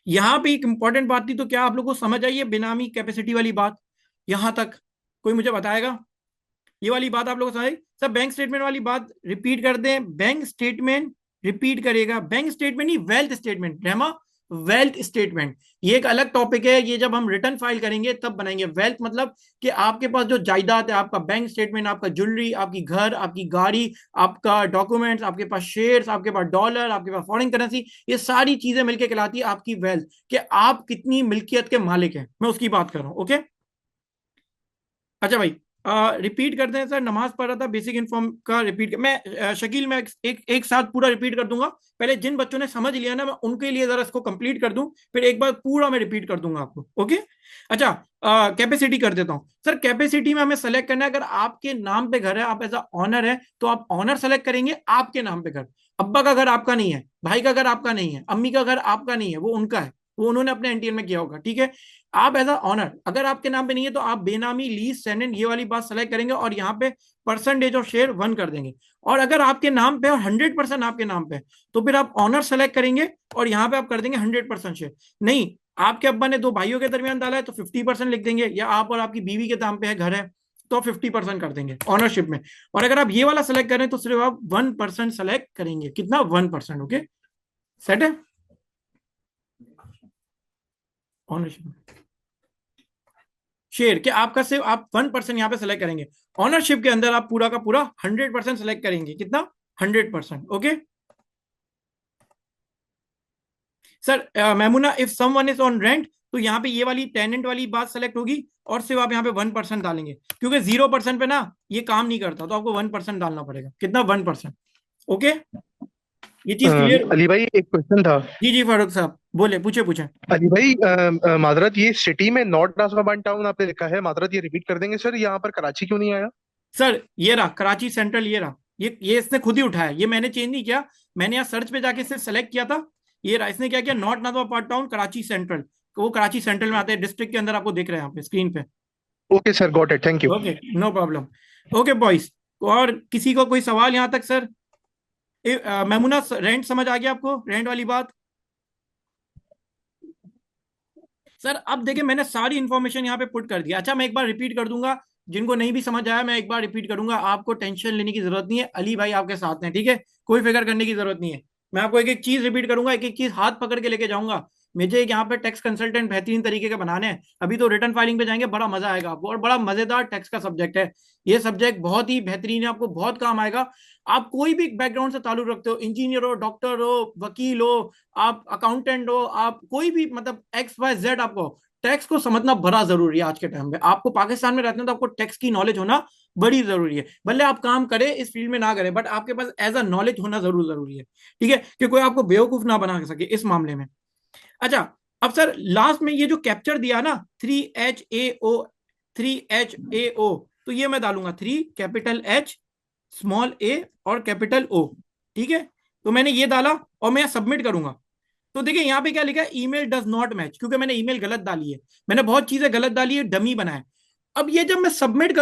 यहाँ पे एक इंपॉर्टेंट बात थी, तो क्या आप लोगों को समझ आई है बेनामी कैपेसिटी वाली बात यहां तक? कोई मुझे बताएगा ये वाली बात आप लोगों को समझ आई? सब बैंक स्टेटमेंट वाली बात रिपीट कर दें, बैंक स्टेटमेंट रिपीट करेगा, बैंक स्टेटमेंट नहीं, वेल्थ स्टेटमेंट रहमा, वेल्थ स्टेटमेंट। ये एक अलग टॉपिक है, ये जब हम रिटर्न फाइल करेंगे तब बनाएंगे। वेल्थ मतलब कि आपके पास जो जायदाद है, आपका बैंक स्टेटमेंट, आपका ज्वेलरी, आपकी घर, आपकी गाड़ी, आपका डॉक्यूमेंट्स, आपके पास शेयर्स, आपके पास डॉलर, आपके पास फॉरेन करेंसी, ये सारी चीजें मिलकर कहलाती है आपकी वेल्थ, कि आप कितनी मिल्कियत के मालिक हैं, मैं उसकी बात कर रहा हूं, ओके। अच्छा भाई, रिपीट करते हैं सर, नमाज पढ़ रहा था, बेसिक इन्फॉर्म का रिपीट मैं शकील मैं एक साथ पूरा रिपीट कर दूंगा। पहले जिन बच्चों ने समझ लिया ना, मैं उनके लिए जरा इसको कंप्लीट कर दूं, फिर एक बार पूरा मैं रिपीट कर दूंगा आपको, ओके। अच्छा, कैपेसिटी कर देता हूं सर। कैपेसिटी में हमें सेलेक्ट करना है, अगर आपके नाम पे घर है, आप एज अ ऑनर है, तो आप ऑनर सेलेक्ट करेंगे, आपके नाम पे घर। अब्बा का घर आपका नहीं है, भाई का घर आपका नहीं है, अम्मी का घर आपका नहीं है, वो उनका है, वो उन्होंने अपने एनटीएन में किया होगा, ठीक है। आप एज अ ऑनर, अगर आपके नाम पे नहीं है, तो आप बेनामी, लीज, टेनेंट, ये वाली बात सेलेक्ट करेंगे, और यहाँ पे परसेंटेज ऑफ शेयर 1 कर देंगे। और अगर आपके नाम पे और 100% आपके नाम पे, तो फिर आप ऑनर सेलेक्ट करेंगे, और यहाँ पे आप कर देंगे 100% शेयर। नहीं, आपके अब्बा ने दो भाइयों के दरमियान डाला है, तो 50% लिख देंगे, या आप और आपकी बीवी के नाम पे है, घर है, तो 50% कर देंगे ऑनरशिप में। और अगर आप ये वाला सेलेक्ट करें, तो सिर्फ आप 1% सेलेक्ट करेंगे। कितना? 1%, ओके। सेट है ऑनरशिप, शेयर के आपका सिर्फ आप 1% यहाँ पे सेलेक्ट करेंगे। ऑनरशिप के अंदर आप पूरा का पूरा 100% सेलेक्ट करेंगे। कितना? 100%, okay sir. Maimuna, if someone is on rent, तो यहाँ पे ये वाली टेनेंट वाली बात सेलेक्ट होगी, और सिर्फ आप यहाँ पे 1% डालेंगे, क्योंकि 0% पे ना ये काम नहीं करता, तो आपको 1% डालना पड़ेगा। कितना? 1%, ओके। ये चीज क्लियर? अली भाई एक क्वेश्चन था। जी जी फारूक साहब, बोले, पूछे पूछे। अली भाई माजरत ये सिटी में नॉर्थ नासवाबान टाउन आपने लिखा है, माजरत ये रिपीट कर देंगे सर, यहाँ पर कराची क्यों नहीं आया? सर ये रहा कराची सेंट्रल, ये रहा, ये इसने खुद ही उठाया, ये मैंने चेंज नहीं किया। मैंने यहाँ सर्च पे जाके सिर्फ सेलेक्ट किया था, ये रहा। इसने क्या किया, नॉर्थ नाथवा पार्ट टाउन कराची सेंट्रल, वो कराची सेंट्रल में आते हैं, डिस्ट्रिक्ट के अंदर आपको दिख रहे हैं यहाँ पे स्क्रीन पे। Okay sir, got it, thank you. Okay, no problem. Okay boys, और किसी को कोई सवाल यहाँ तक सर? मैमुना, रेंट समझ आ गया आपको, रेंट वाली बात? सर अब देखिए, मैंने सारी इंफॉर्मेशन यहाँ पे पुट कर दिया। अच्छा, मैं एक बार रिपीट कर दूंगा, जिनको नहीं भी समझ आया मैं एक बार रिपीट करूंगा, आपको टेंशन लेने की जरूरत नहीं है, अली भाई आपके साथ हैं, ठीक है। कोई फिक्र करने की जरूरत नहीं है। मैं आपको एक एक चीज रिपीट करूंगा, एक एक चीज हाथ पकड़ के लेके जाऊंगा। मुझे एक यहाँ पे टैक्स कंसल्टेंट बेहतरीन तरीके के बनाने हैं। अभी तो रिटर्न फाइलिंग पे जाएंगे, बड़ा मजा आएगा आपको, और बड़ा मजेदार टैक्स का सब्जेक्ट है। ये सब्जेक्ट बहुत ही बेहतरीन है, आपको बहुत काम आएगा। आप कोई भी बैकग्राउंड से ताल्लुक रखते हो, इंजीनियर हो, डॉक्टर हो, वकील हो, आप अकाउंटेंट हो, आप कोई भी मतलब XYZ, आपको टैक्स को समझना बड़ा जरूरी है आज के टाइम में। आपको पाकिस्तान में रहते हैं तो आपको टैक्स की नॉलेज होना बड़ी जरूरी है। भले आप काम करें इस फील्ड में ना करें, बट आपके पास एज अ नॉलेज होना जरूर जरूरी है, ठीक है, कि कोई आपको बेवकूफ ना बना सके इस मामले में। अच्छा, अब सर लास्ट में ये जो कैप्चर दिया ना, 3HAO, 3HAO, तो ये मैं डालूंगा 3 कैपिटल H, स्मॉल a, और कैपिटल O, ठीक है। तो मैंने ये डाला, और मैं सबमिट करूंगा। तो देखिए यहाँ पे क्या लिखा है, ईमेल डज नॉट मैच, क्योंकि मैंने ईमेल गलत डाली है, मैंने बहुत चीजें गलत डाली है, डमी बनाया। अब ये जब मैं सबमिट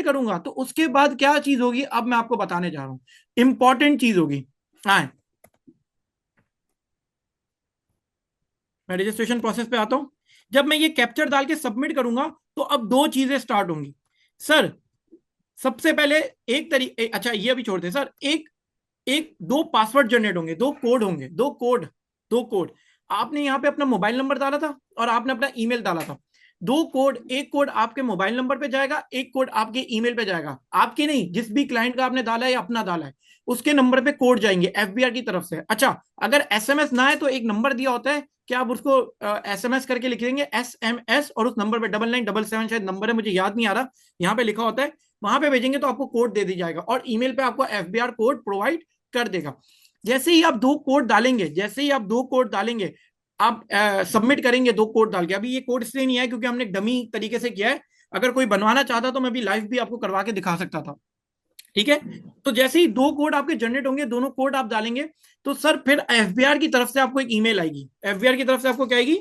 करूंगा, तो उसके बाद क्या चीज होगी, अब मैं आपको बताने जा रहा हूं, इंपॉर्टेंट चीज होगी। हाँ, मैं रजिस्ट्रेशन प्रोसेस पे आता हूं। जब मैं ये कैप्चर डाल के सबमिट करूंगा, तो अब दो चीजें स्टार्ट होंगी सर। सबसे पहले अच्छा ये अभी छोड़ते हैं सर। एक एक दो पासवर्ड जनरेट होंगे, दो कोड होंगे, दो कोड। आपने यहाँ पे अपना मोबाइल नंबर डाला था और आपने अपना ईमेल डाला था। दो कोड, एक कोड आपके मोबाइल नंबर पे जाएगा, एक कोड आपके ईमेल पे जाएगा। आपके नहीं, जिस भी क्लाइंट का आपने डाला है या अपना डाला है, उसके नंबर पे कोड जाएंगे एफबीआर की तरफ से। अच्छा, अगर एसएमएस ना है तो एक नंबर दिया होता है कि आप उसको एसएमएस करके लिख देंगे एसएमएस, और उस नंबर पे 9977 शायद नंबर है, मुझे याद नहीं आ रहा, यहाँ पे लिखा होता है, वहां पे भेजेंगे तो आपको कोड दे दी जाएगा और ईमेल पे आपको एफबीआर कोड प्रोवाइड कर देगा। जैसे ही आप दो कोड डालेंगे, आप सबमिट करेंगे दो कोड डाल के। अभी ये कोड इसलिए नहीं है क्योंकि हमने डमी तरीके से किया है। अगर कोई बनवाना चाहता तो मैं भी लाइव भी आपको करवा के दिखा सकता था। ठीक है, तो जैसे ही दो कोड आपके जनरेट होंगे, दोनों कोड आप डालेंगे, तो सर फिर एफबीआर की तरफ से आपको एक ईमेल आएगी। एफबीआर की तरफ से आपको क्या आएगी,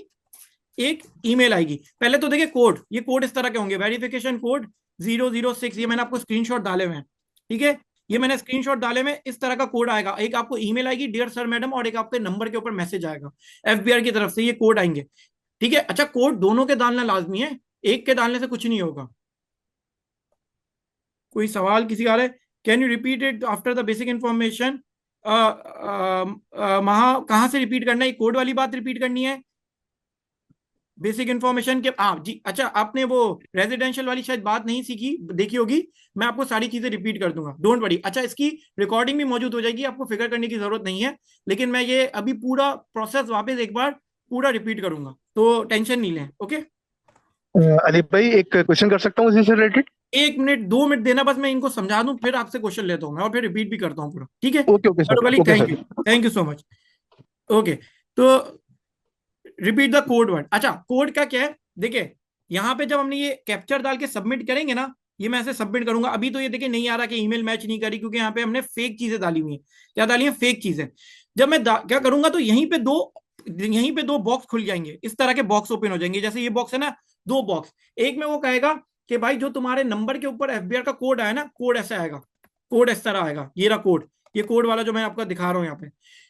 एक ईमेल आएगी। पहले तो देखिए कोड, ये कोड इस तरह के होंगे, वेरिफिकेशन कोड 006, ये मैंने आपको स्क्रीनशॉट डाले हुए हैं। ठीक है, ये मैंने स्क्रीनशॉट डाले में, इस तरह का कोड आएगा। एक आपको ईमेल आएगी डियर सर मैडम, और एक आपके नंबर के ऊपर मैसेज आएगा एफबीआर की तरफ से, ये कोड आएंगे। ठीक है, अच्छा कोड दोनों के डालना लाजमी है, एक के डालने से कुछ नहीं होगा। कोई सवाल किसी का आ रहा है? Can you repeat it after the basic information? वहां कहाँ से रिपीट करना है, कोड वाली बात रिपीट करनी है? बेसिक इन्फॉर्मेशन के, हाँ जी, अच्छा आपने वो रेजिडेंशियल वाली शायद बात नहीं सीखी, देखी होगी। मैं आपको सारी चीजें रिपीट कर दूंगा, डोंट वरी। अच्छा, इसकी रिकॉर्डिंग भी मौजूद हो जाएगी, आपको फिक्र करने की जरूरत नहीं है। लेकिन मैं ये अभी पूरा प्रोसेस वापस एक बार पूरा रिपीट करूंगा, तो टेंशन नहीं लें। ओके, अली भाई, एक क्वेश्चन कर सकता हूँ इसी से रिलेटेड? 1 मिनट 2 मिनट देना बस, मैं इनको समझा दूं, फिर आपसे क्वेश्चन लेता हूँ मैं, और फिर रिपीट भी करता हूँ पूरा। ठीक है, ओके ओके सर, वाली, okay thank sir. You, thank you so much. Okay, तो रिपीट द कोड वर्ड। अच्छा, कोड का क्या है, देखिए यहां पे जब हमने ये कैप्चर डाल के सबमिट करेंगे ना, ये मैं ऐसे सबमिट करूंगा। अभी तो ये देखिए नहीं आ रहा कि ईमेल मैच नहीं करी, क्योंकि यहाँ पे हमने फेक चीजें डाली हुई हैं। क्या डाली है, फेक चीजें। जब मैं क्या करूंगा, तो यहीं पे दो बॉक्स खुल जाएंगे, इस तरह के बॉक्स ओपन हो जाएंगे। जैसे ये बॉक्स है ना, दो बॉक्स। एक में वो कहेगा कि भाई जो तुम्हारे नंबर के ऊपर एफबीआर का कोड आया ना, कोड ऐसा आएगा, कोड इस तरह आएगा, ये रहा कोड। ये कोड वाला जो मैं आपको दिखा रहा हूँ यहाँ पे,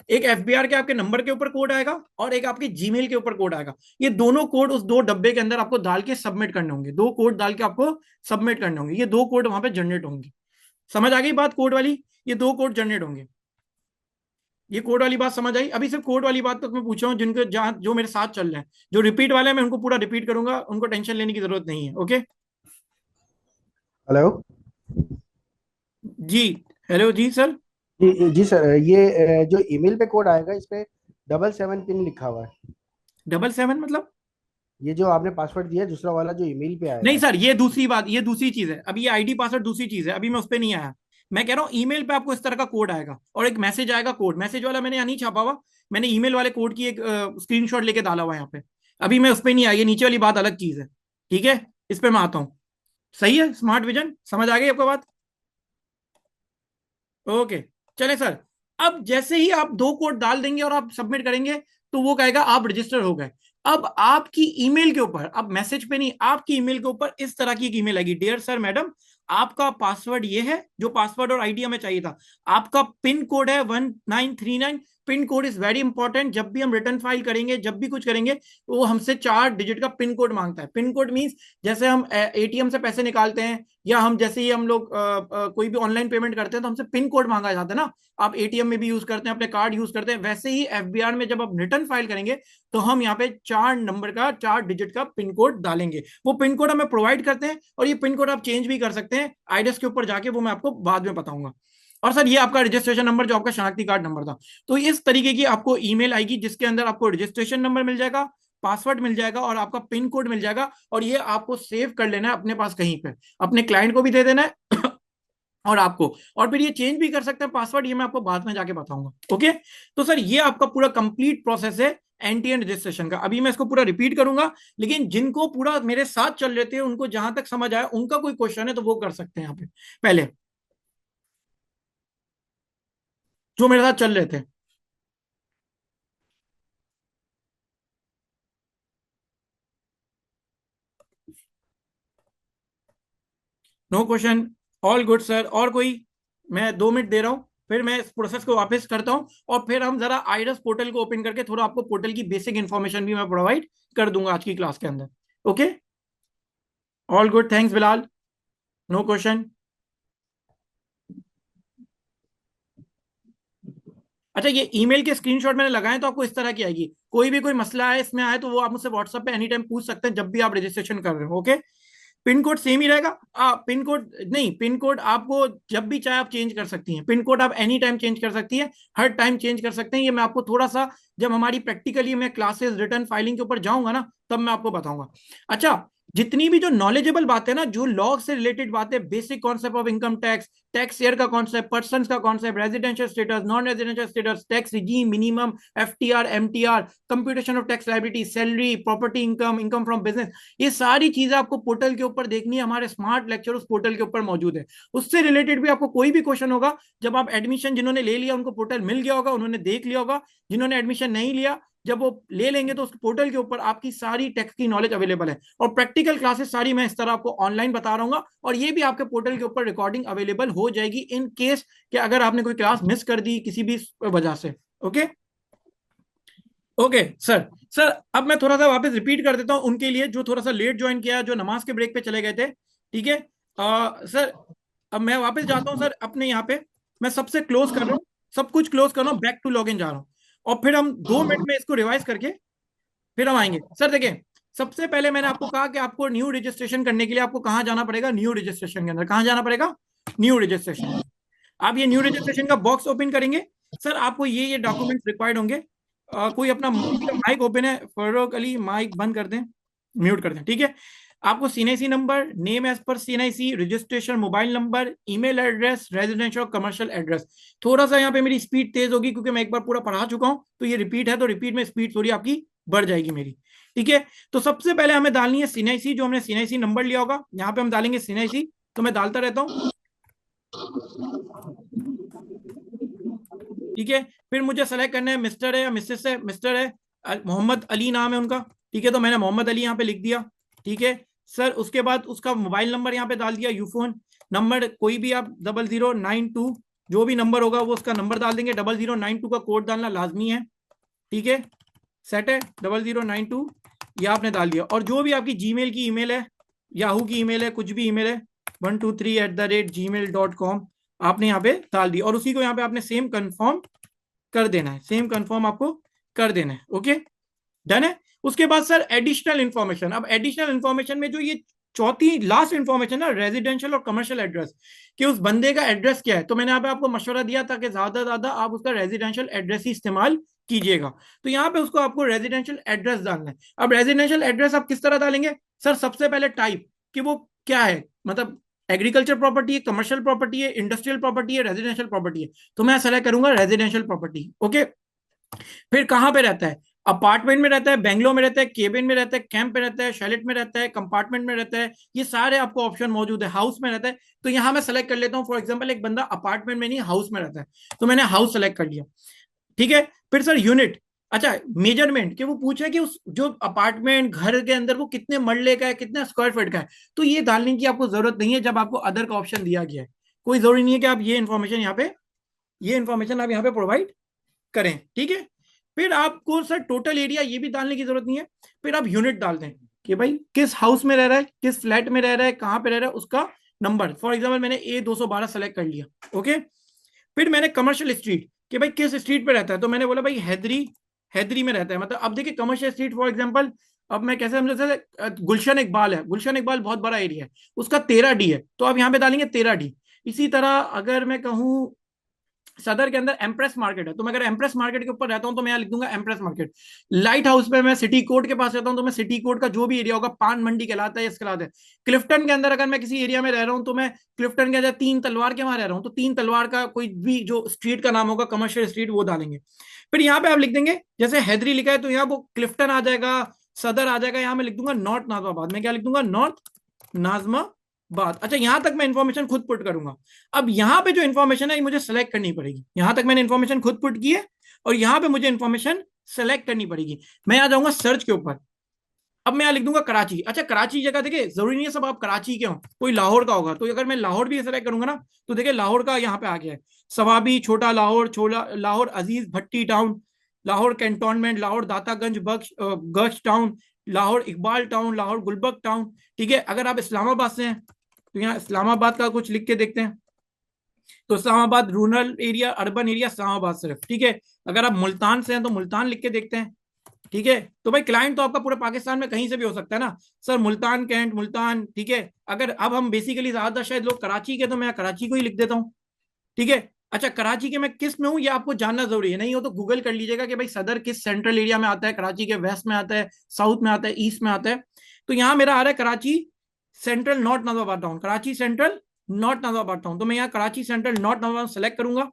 एक एफबीआर के आपके नंबर के ऊपर कोड आएगा और एक आपके जीमेल के ऊपर कोड आएगा। ये दोनों कोड उस दो डब्बे के अंदर आपको डाल के सबमिट करने होंगे, दो कोड डाल के आपको सबमिट करने होंगे। ये दो कोड वहां पे जनरेट होंगे। समझ आ गई बात कोड वाली? ये दो कोड जनरेट होंगे। ये कोड वाली बात समझ आई? अभी सिर्फ कोड वाली बात तक मैं पूछ रहा हूँ, जिनको जहां जो मेरे साथ चल रहे हैं, जो रिपीट वाले हैं मैं उनको पूरा रिपीट करूंगा, उनको टेंशन लेने की जरूरत नहीं है। Okay hello. जी, हेलो जी सर। जी जी सर, ये जो ईमेल पे कोड आएगा इस पे 77 पिन लिखा हुआ है। 77 मतलब? ये जो आपने पासवर्ड दिया है, दूसरा वाला जो ईमेल पे नहीं आएगा। सर, ये दूसरी बात, ये दूसरी चीज है। अभी ये आईडी पासवर्ड दूसरी चीज है, अभी मैं उस पर नहीं आया। मैं कह रहा हूँ ईमेल पे आपको इस तरह का कोड आएगा और एक मैसेज आएगा। कोड मैसेज वाला मैंने यहाँ नहीं छापा हुआ, मैंने ईमेल वाले कोड की एक स्क्रीनशॉट लेके डाला हुआ है यहाँ पे। अभी मैं उस पर नहीं आया, ये नीचे वाली बात अलग चीज है। ठीक है, इस पे मैं आता हूँ। सही है, स्मार्ट विजन समझ आ गई आपको बात? ओके, चले सर। अब जैसे ही आप दो कोड डाल देंगे और आप सबमिट करेंगे, तो वो कहेगा आप रजिस्टर हो गए। अब आपकी ईमेल के ऊपर, अब मैसेज पे नहीं, आपकी ईमेल के ऊपर इस तरह की एक ईमेल आएगी, डियर सर मैडम, आपका पासवर्ड ये है, जो पासवर्ड और आईडी हमें चाहिए था। आपका पिन कोड है 1939। Pin code is very important. जब भी हम रिटर्न फाइल करेंगे, जब भी कुछ करेंगे, तो वो हमसे 4 डिजिट का पिन कोड मांगता है। पिन कोड मीन्स जैसे हम एटीएम से पैसे निकालते हैं, या हम जैसे ही हम लोग कोई भी ऑनलाइन पेमेंट करते हैं, तो हमसे पिन कोड मांगा जाता है ना। आप एटीएम में भी यूज करते हैं, अपने कार्ड यूज करते हैं, वैसे ही एफबीआर में जब आप रिटर्न फाइल करेंगे, तो हम यहाँ पे 4 नंबर का, 4 डिजिट का पिन कोड डालेंगे। वो पिन कोड हमें प्रोवाइड करते हैं, और ये पिन कोड आप चेंज भी कर सकते हैं आईडेस के ऊपर जाके, वो मैं आपको बाद में बताऊंगा। और सर ये आपका रजिस्ट्रेशन नंबर, जो आपका शनाख्ती कार्ड नंबर था। तो इस तरीके की आपको ईमेल आएगी, जिसके अंदर आपको रजिस्ट्रेशन नंबर मिल जाएगा, पासवर्ड मिल जाएगा, और आपका पिन कोड मिल जाएगा। और ये आपको सेव कर लेना है अपने पास कहीं पे, अपने क्लाइंट को भी दे देना है और आपको, और फिर ये चेंज भी कर सकते हैं पासवर्ड, ये मैं आपको बाद में जाके बताऊंगा। ओके, तो सर ये आपका पूरा कंप्लीट प्रोसेस है एंड टू एंड रजिस्ट्रेशन का। अभी मैं इसको पूरा रिपीट करूंगा, लेकिन जिनको पूरा मेरे साथ चल रहे थे, उनको जहां तक समझ आया, उनका कोई क्वेश्चन है तो वो कर सकते हैं यहाँ पे पहले, जो मेरे साथ चल रहे थे। No question, all good sir. और कोई? मैं 2 मिनट दे रहा हूं, फिर मैं इस प्रोसेस को वापस करता हूं और फिर हम जरा आइरस पोर्टल को ओपन करके थोड़ा आपको पोर्टल की बेसिक इंफॉर्मेशन भी मैं प्रोवाइड कर दूंगा आज की क्लास के अंदर। Okay, all good, thanks Bilal. No question. अच्छा, ये ईमेल के स्क्रीनशॉट मैंने लगाए तो आपको इस तरह की आएगी। कोई भी कोई मसला है इसमें आए तो वो आप मुझसे व्हाट्सएप पे एनी टाइम पूछ सकते हैं जब भी आप रजिस्ट्रेशन कर रहे हो। ओके, पिन कोड सेम ही रहेगा। पिन कोड नहीं, पिन कोड आपको जब भी चाहे आप चेंज कर सकती हैं। पिन कोड आप एनी टाइम चेंज कर सकती है, हर टाइम चेंज कर सकते हैं। ये मैं आपको थोड़ा सा जब हमारी प्रैक्टिकली मैं क्लासेस रिटर्न फाइलिंग के ऊपर जाऊंगा ना तब मैं आपको बताऊंगा। अच्छा, जितनी भी जो नॉलेजेबल बातें ना, जो लॉ से रिलेटेड बातें, basic concept of income tax, tax share का कॉन्सेप्ट, पर्सन का concept, residential status, non residential status, tax regime, minimum, FTR, MTR, computation of tax liability, salary, property income, income from business, ये सारी चीजें आपको portal के ऊपर देखनी है। हमारे स्मार्ट लेक्चर उस पोर्टल के ऊपर मौजूद है। उससे रिलेटेड भी आपको कोई भी क्वेश्चन होगा, जब आप एडमिशन, जिन्होंने ले लिया उनको पोर्टल मिल गया होगा, उन्होंने देख लिया होगा। जिन्होंने एडमिशन नहीं लिया, जब वो ले लेंगे तो उस पोर्टल के ऊपर आपकी सारी टैक्स की नॉलेज अवेलेबल है। और प्रैक्टिकल क्लासेस सारी मैं इस तरह आपको ऑनलाइन बता रहा हूँ, और ये भी आपके पोर्टल के ऊपर रिकॉर्डिंग अवेलेबल हो जाएगी इन केस कि अगर आपने कोई क्लास मिस कर दी किसी भी वजह से। Okay okay sir. सर अब मैं थोड़ा सा वापस रिपीट कर देता हूं उनके लिए जो थोड़ा सा लेट ज्वाइन किया, जो नमाज के ब्रेक पे चले गए थे। ठीक है सर, अब मैं वापस जाता हूं सर अपने यहाँ पे। मैं सबसे क्लोज कर रहा हूँ, सब कुछ क्लोज कर रहा हूँ, बैक टू लॉगिन जा रहा हूँ। और फिर हम 2 मिनट में इसको रिवाइज करके फिर हम आएंगे। सर देखिए, सबसे पहले मैंने आपको कहा कि आपको न्यू रजिस्ट्रेशन करने के लिए आपको कहाँ जाना पड़ेगा? न्यू रजिस्ट्रेशन के अंदर कहाँ जाना पड़ेगा? New registration. आप ये न्यू रजिस्ट्रेशन का बॉक्स ओपन करेंगे। सर आपको ये डॉक्यूमेंट्स रिक्वायर्ड होंगे। कोई अपना माइक ओपन है? फरूक अली माइक बंद कर दें, म्यूट कर दें। ठीक है, आपको CNIC number, name as per CNIC, registration, mobile number, email address, residential और कमर्शियल एड्रेस। थोड़ा सा यहाँ पे मेरी स्पीड तेज होगी क्योंकि मैं एक बार पूरा पढ़ा चुका हूँ, तो ये रिपीट है तो रिपीट में स्पीड थोड़ी आपकी बढ़ जाएगी मेरी। ठीक है, तो सबसे पहले हमें डालनी है सीएनआईसी, जो हमने सीएनआईसी नंबर लिया होगा यहाँ पे हम डालेंगे सीएनआईसी। तो मैं डालता रहता हूँ। ठीक है, फिर मुझे सेलेक्ट करना है मिस्टर है या मिसेस है। मिस्टर है, मोहम्मद अली नाम है उनका। ठीक है, तो मैंने मोहम्मद अली यहाँ पे लिख दिया। ठीक है सर, उसके बाद उसका मोबाइल नंबर यहाँ पे डाल दिया, यूफोन नंबर कोई भी आप 0092, जो भी नंबर होगा वो उसका नंबर डाल देंगे। 0092 का कोड डालना लाजमी है। ठीक है, सेट है, 0092 ये आपने डाल दिया। और जो भी आपकी जीमेल की ईमेल है, याहू की ईमेल है, कुछ भी ईमेल है, 123@gmail.com आपने यहाँ पे डाल दिया। और उसी को यहाँ पे आपने सेम कंफर्म कर देना है, सेम कंफर्म आपको कर देना है। ओके, डन है। उसके बाद सर एडिशनल इंफॉर्मेशन। अब एडिशनल इंफॉर्मेशन में जो ये चौथी लास्ट इंफॉर्मेशन है, रेजिडेंशियल और कमर्शियल एड्रेस, कि उस बंदे का एड्रेस क्या है। तो मैंने यहाँ पे आपको मशवरा दिया था कि ज्यादा से ज्यादा आप उसका रेजिडेंशियल एड्रेस ही इस्तेमाल कीजिएगा। तो यहाँ पे उसको आपको रेजिडेंशियल एड्रेस डालना है। अब रेजिडेंशियल एड्रेस आप किस तरह डालेंगे? सर सबसे पहले टाइप कि वो क्या है, मतलब एग्रीकल्चर प्रॉपर्टी है, कमर्शियल प्रॉपर्टी है, इंडस्ट्रियल प्रॉपर्टी है, रेजिडेंशियल प्रॉपर्टी है। तो मैं सेलेक्ट करूंगा रेजिडेंशियल प्रॉपर्टी। ओके, फिर कहां पे रहता है? अपार्टमेंट में रहता है, बेंगलोर में रहता है, केबिन में रहता है, कैंप में रहता है, शैलेट में रहता है, कंपार्टमेंट में रहता है, ये सारे आपको ऑप्शन मौजूद है। हाउस में रहता है, तो यहां मैं सेलेक्ट कर लेता हूं। फॉर एग्जांपल एक बंदा अपार्टमेंट में नहीं हाउस में रहता है, तो मैंने हाउस सेलेक्ट कर लिया। ठीक है, फिर सर यूनिट। अच्छा, मेजरमेंट कि वो पूछे कि उस जो अपार्टमेंट घर के अंदर वो कितने मरले का है, कितने स्क्वायर फीट का है, तो ये डालने की आपको जरूरत नहीं है जब आपको अदर का ऑप्शन दिया गया है। कोई जरूरी नहीं है कि आप ये इन्फॉर्मेशन यहाँ पे, ये इन्फॉर्मेशन आप यहाँ पे प्रोवाइड करें। ठीक है, फिर आपको सर टोटल एरिया ये भी डालने की जरूरत नहीं है। फिर आप यूनिट डाल दें कि भाई किस हाउस में रह रहा है, किस फ्लैट में रह रहा है, कहां पे रह रहा है, उसका नंबर। फॉर एग्जांपल मैंने A212 सेलेक्ट कर लिया। ओके, फिर मैंने कमर्शियल स्ट्रीट कि भाई किस स्ट्रीट पे रहता है, तो मैंने बोला भाई हैदरी, हैदरी में रहता है। मतलब अब देखिए कमर्शियल स्ट्रीट फॉर एग्जांपल, अब मैं कैसे समझ, जैसे गुलशन इकबाल है, गुलशन इकबाल बहुत बड़ा एरिया है, उसका 13D है, तो आप यहाँ पे डालेंगे 13D। इसी तरह अगर मैं कहूँ सदर के अंदर एम्प्रेस मार्केट है, तो मैं अगर एम्प्रेस मार्केट के ऊपर रहता हूं तो मैं यहां लिख दूंगा एम्प्रेस मार्केट। लाइट हाउस पे मैं सिटी कोर्ट के पास रहता हूं तो मैं सिटी कोर्ट का जो भी एरिया होगा, पान मंडी कहलाता है, इसके कहलाता है। क्लिफ्टन के अंदर अगर मैं किसी एरिया में रह रहा हूं तो मैं क्लिफ्टन के अंदर 3 तलवार के वहां रह रहा हूं, तो 3 तलवार का कोई भी जो स्ट्रीट का नाम होगा, कमर्शियल स्ट्रीट, वो डालेंगे। फिर यहाँ पे आप लिख देंगे, जैसे हैदरी लिखा है तो यहाँ वो क्लिफ्टन आ जाएगा, सदर आ जाएगा। यहाँ मैं लिख दूंगा नॉर्थ नाजमाबाद। मैं क्या लिख दूंगा? नॉर्थ नाजमाबाद। अच्छा, यहां तक मैं इंफॉर्मेशन खुद पुट करूंगा। अब यहां पे जो इंफॉर्मेशन है ये मुझे सेलेक्ट करनी पड़ेगी। यहां तक मैंने इंफॉर्मेशन खुद पुट की है और यहां पे मुझे इंफॉर्मेशन सेलेक्ट करनी पड़ेगी। मैं आ जाऊंगा सर्च के ऊपर। अब मैं यहाँ लिख दूंगा कराची। अच्छा कराची जगह देखिए जरूरी नहीं है सब आप कराची के हो, कोई लाहौर का होगा, तो अगर मैं लाहौर भी सेलेक्ट करूंगा ना तो देखिए लाहौर का यहाँ पे आ गया है, सवाबी, छोटा लाहौर, छोला लाहौर, अजीज भट्टी टाउन, लाहौर कैंटोनमेंट, लाहौर दातागंज बख्श गश्त town, Lahore Iqbal town, Lahore Gulberg town. ठीक है, अगर आप इस्लामाबाद से हैं तो यहाँ इस्लामाबाद का कुछ लिख के देखते हैं, तो Islamabad rural area, urban area Islamabad सिर्फ। ठीक है, अगर आप मुल्तान से हैं तो मुल्तान लिख के देखते हैं। ठीक है, तो भाई क्लाइंट तो आपका पूरे पाकिस्तान में कहीं से भी हो सकता है ना सर, मुल्तान कैंट मुल्तान। ठीक है, अगर अब हम बेसिकली ज्यादा शायद लोग कराची के, तो मैं कराची को ही लिख देता हूँ। ठीक है, अच्छा कराची के मैं किस में हूँ ये आपको जानना जरूरी है, नहीं हो तो गूगल कर लीजिएगा कि भाई सदर किस सेंट्रल एरिया में आता है, कराची के वेस्ट में आता है, साउथ में आता है, ईस्ट में आता है। तो यहाँ मेरा आ रहा है Karachi central north Nazimabad town, Karachi central north Nazimabad town, तो मैं यहाँ Karachi central north Nazimabad select करूंगा।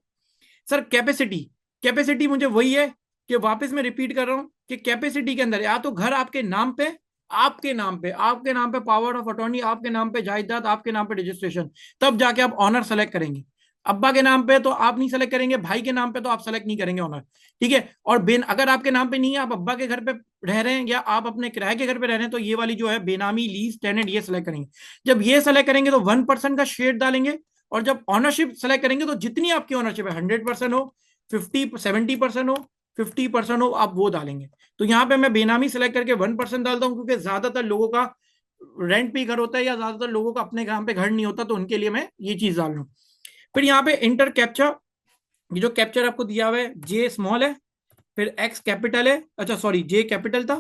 सर कैपेसिटी, कैपेसिटी मुझे वही है कि वापस मैं रिपीट कर रहा हूं कि कैपेसिटी के अंदर या तो घर आपके नाम पे, आपके नाम पे, आपके नाम पे पावर ऑफ अटॉर्नी, आपके नाम पे जायदाद, आपके नाम पे रजिस्ट्रेशन, तब जाके आप ऑनर सेलेक्ट करेंगे। अब्बा के नाम पे तो आप नहीं सेलेक्ट करेंगे, भाई के नाम पे तो आप सेलेक्ट नहीं करेंगे ऑनर। ठीक है, और बेन अगर आपके नाम पे नहीं है, आप अब्बा के घर पे रह रहे हैं या आप अपने किराए के घर पे रह रहे हैं, तो ये वाली जो है बेनामी लीज टेनेंट ये सेलेक्ट करेंगे। जब ये सेलेक्ट करेंगे तो 1% का शेयर डालेंगे, और जब ऑनरशिप सेलेक्ट करेंगे तो जितनी आपकी ऑनरशिप है 100% हो, 50-70% हो, 50% हो, आप वो डालेंगे। तो यहाँ पे मैं बेनामी सेलेक्ट करके 1% डालता हूँ, क्योंकि ज्यादातर लोगों का रेंट पे घर होता है या ज्यादातर लोगों का अपने घर पे घर नहीं होता, तो उनके लिए मैं ये चीज डाल रहा हूँ। फिर यहाँ पे इंटर कैप्चा, ये जो कैप्चर आपको दिया हुआ है जे स्मॉल है, फिर एक्स कैपिटल है, अच्छा सॉरी जे कैपिटल था।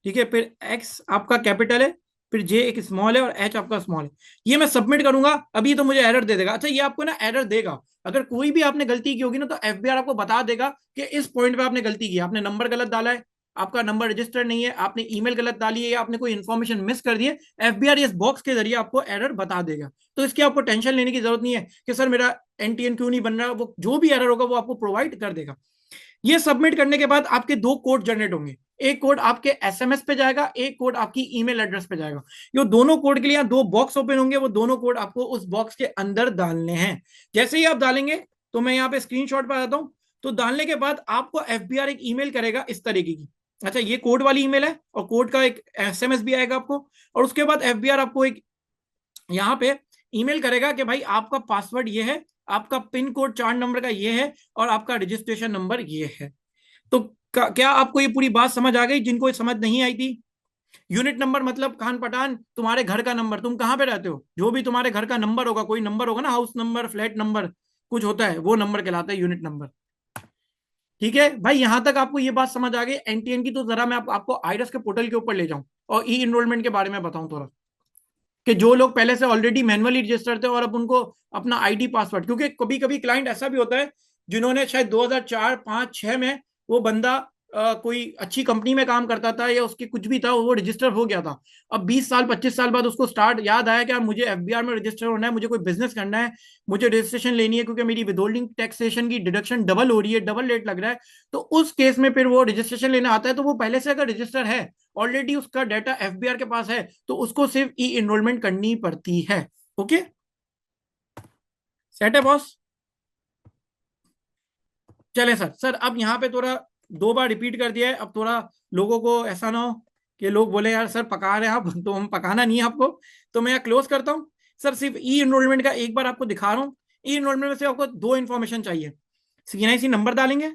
ठीक है, फिर एक्स आपका कैपिटल है, फिर जे एक स्मॉल है और एच आपका स्मॉल है। ये मैं सबमिट करूंगा, अभी तो मुझे एरर दे देगा। अच्छा ये आपको ना एरर देगा, अगर कोई भी आपने गलती की होगी ना तो एफबीआर आपको बता देगा कि इस पॉइंट पे आपने गलती की, आपने नंबर गलत डाला है, आपका नंबर रजिस्टर्ड नहीं है, आपने ईमेल गलत डाली है, या आपने कोई इन्फॉर्मेशन मिस कर दी है, एफबीआर इस बॉक्स के जरिए आपको एरर बता देगा। तो इसकी आपको टेंशन लेने की जरूरत नहीं है कि सर मेरा एनटीएन क्यों नहीं बन रहा, वो जो भी एरर होगा वो आपको प्रोवाइड कर देगा। ये सबमिट करने के बाद आपके दो कोड जनरेट होंगे, एक कोड आपके एसएमएस पे जाएगा, एक कोड आपकी ईमेल एड्रेस पे जाएगा। ये दोनों कोड के लिए दो बॉक्स ओपन होंगे, वो दोनों कोड आपको उस बॉक्स के अंदर डालने हैं। जैसे ही आप डालेंगे तो मैं यहाँ पे स्क्रीनशॉट पर आता हूँ, तो डालने के बाद आपको एफबीआर एक ईमेल करेगा इस तरीके की। अच्छा ये कोड वाली ईमेल है और कोड का एक एसएमएस भी आएगा आपको, और उसके बाद एफबीआर आपको एक यहाँ पे ईमेल करेगा कि भाई आपका पासवर्ड ये है, आपका पिन कोड 4 नंबर का ये है, और आपका रजिस्ट्रेशन नंबर ये है। तो क्या आपको ये पूरी बात समझ आ गई? जिनको समझ नहीं आई थी, यूनिट नंबर मतलब खान पठान तुम्हारे घर का नंबर, तुम कहाँ पे रहते हो, जो भी तुम्हारे घर का नंबर होगा, कोई नंबर होगा ना, हाउस नंबर, फ्लैट नंबर, कुछ होता है, वो नंबर कहलाता है यूनिट नंबर। ठीक है भाई, यहां तक आपको ये बात समझ आ गई एनटीएन की। तो जरा मैं आपको आइरस के पोर्टल के ऊपर ले जाऊं और ई इनरोलमेंट के बारे में बताऊं थोड़ा, कि जो लोग पहले से ऑलरेडी मैनुअली रजिस्टर थे और अब उनको अपना आईडी पासवर्ड, क्योंकि कभी कभी क्लाइंट ऐसा भी होता है जिन्होंने शायद 2004 5 6 में वो बंदा कोई अच्छी कंपनी में काम करता था या उसके कुछ भी था, वो रजिस्टर हो गया था। अब 20 साल 25 साल बाद उसको स्टार्ट याद आया कि मुझे एफबीआर में रजिस्टर होना है, मुझे कोई बिजनेस करना है, मुझे रजिस्ट्रेशन लेनी है, क्योंकि मेरी विदहोल्डिंग टैक्सेशन की डिडक्शन डबल हो रही है, डबल रेट लग रहा है। तो उस केस में फिर वो रजिस्ट्रेशन लेना आता है, तो वो पहले से अगर रजिस्टर है, ऑलरेडी उसका डाटा एफबीआर के पास है, तो उसको सिर्फ ई इनरोलमेंट करनी पड़ती है। ओके, सेट है बॉस? चले सर, अब यहाँ पे थोड़ा 2 बार रिपीट कर दिया है, अब थोड़ा लोगों को ऐसा ना हो कि लोग बोले यार सर पका रहे हैं आप, तो हम पकाना नहीं है आपको। तो मैं यहाँ क्लोज करता हूँ। सर सिर्फ ई इनरोलमेंट का एक बार आपको दिखा रहा हूँ। ई इनरोलमेंट में से आपको 2 इंफॉर्मेशन चाहिए। सीएनआईसी नंबर डालेंगे,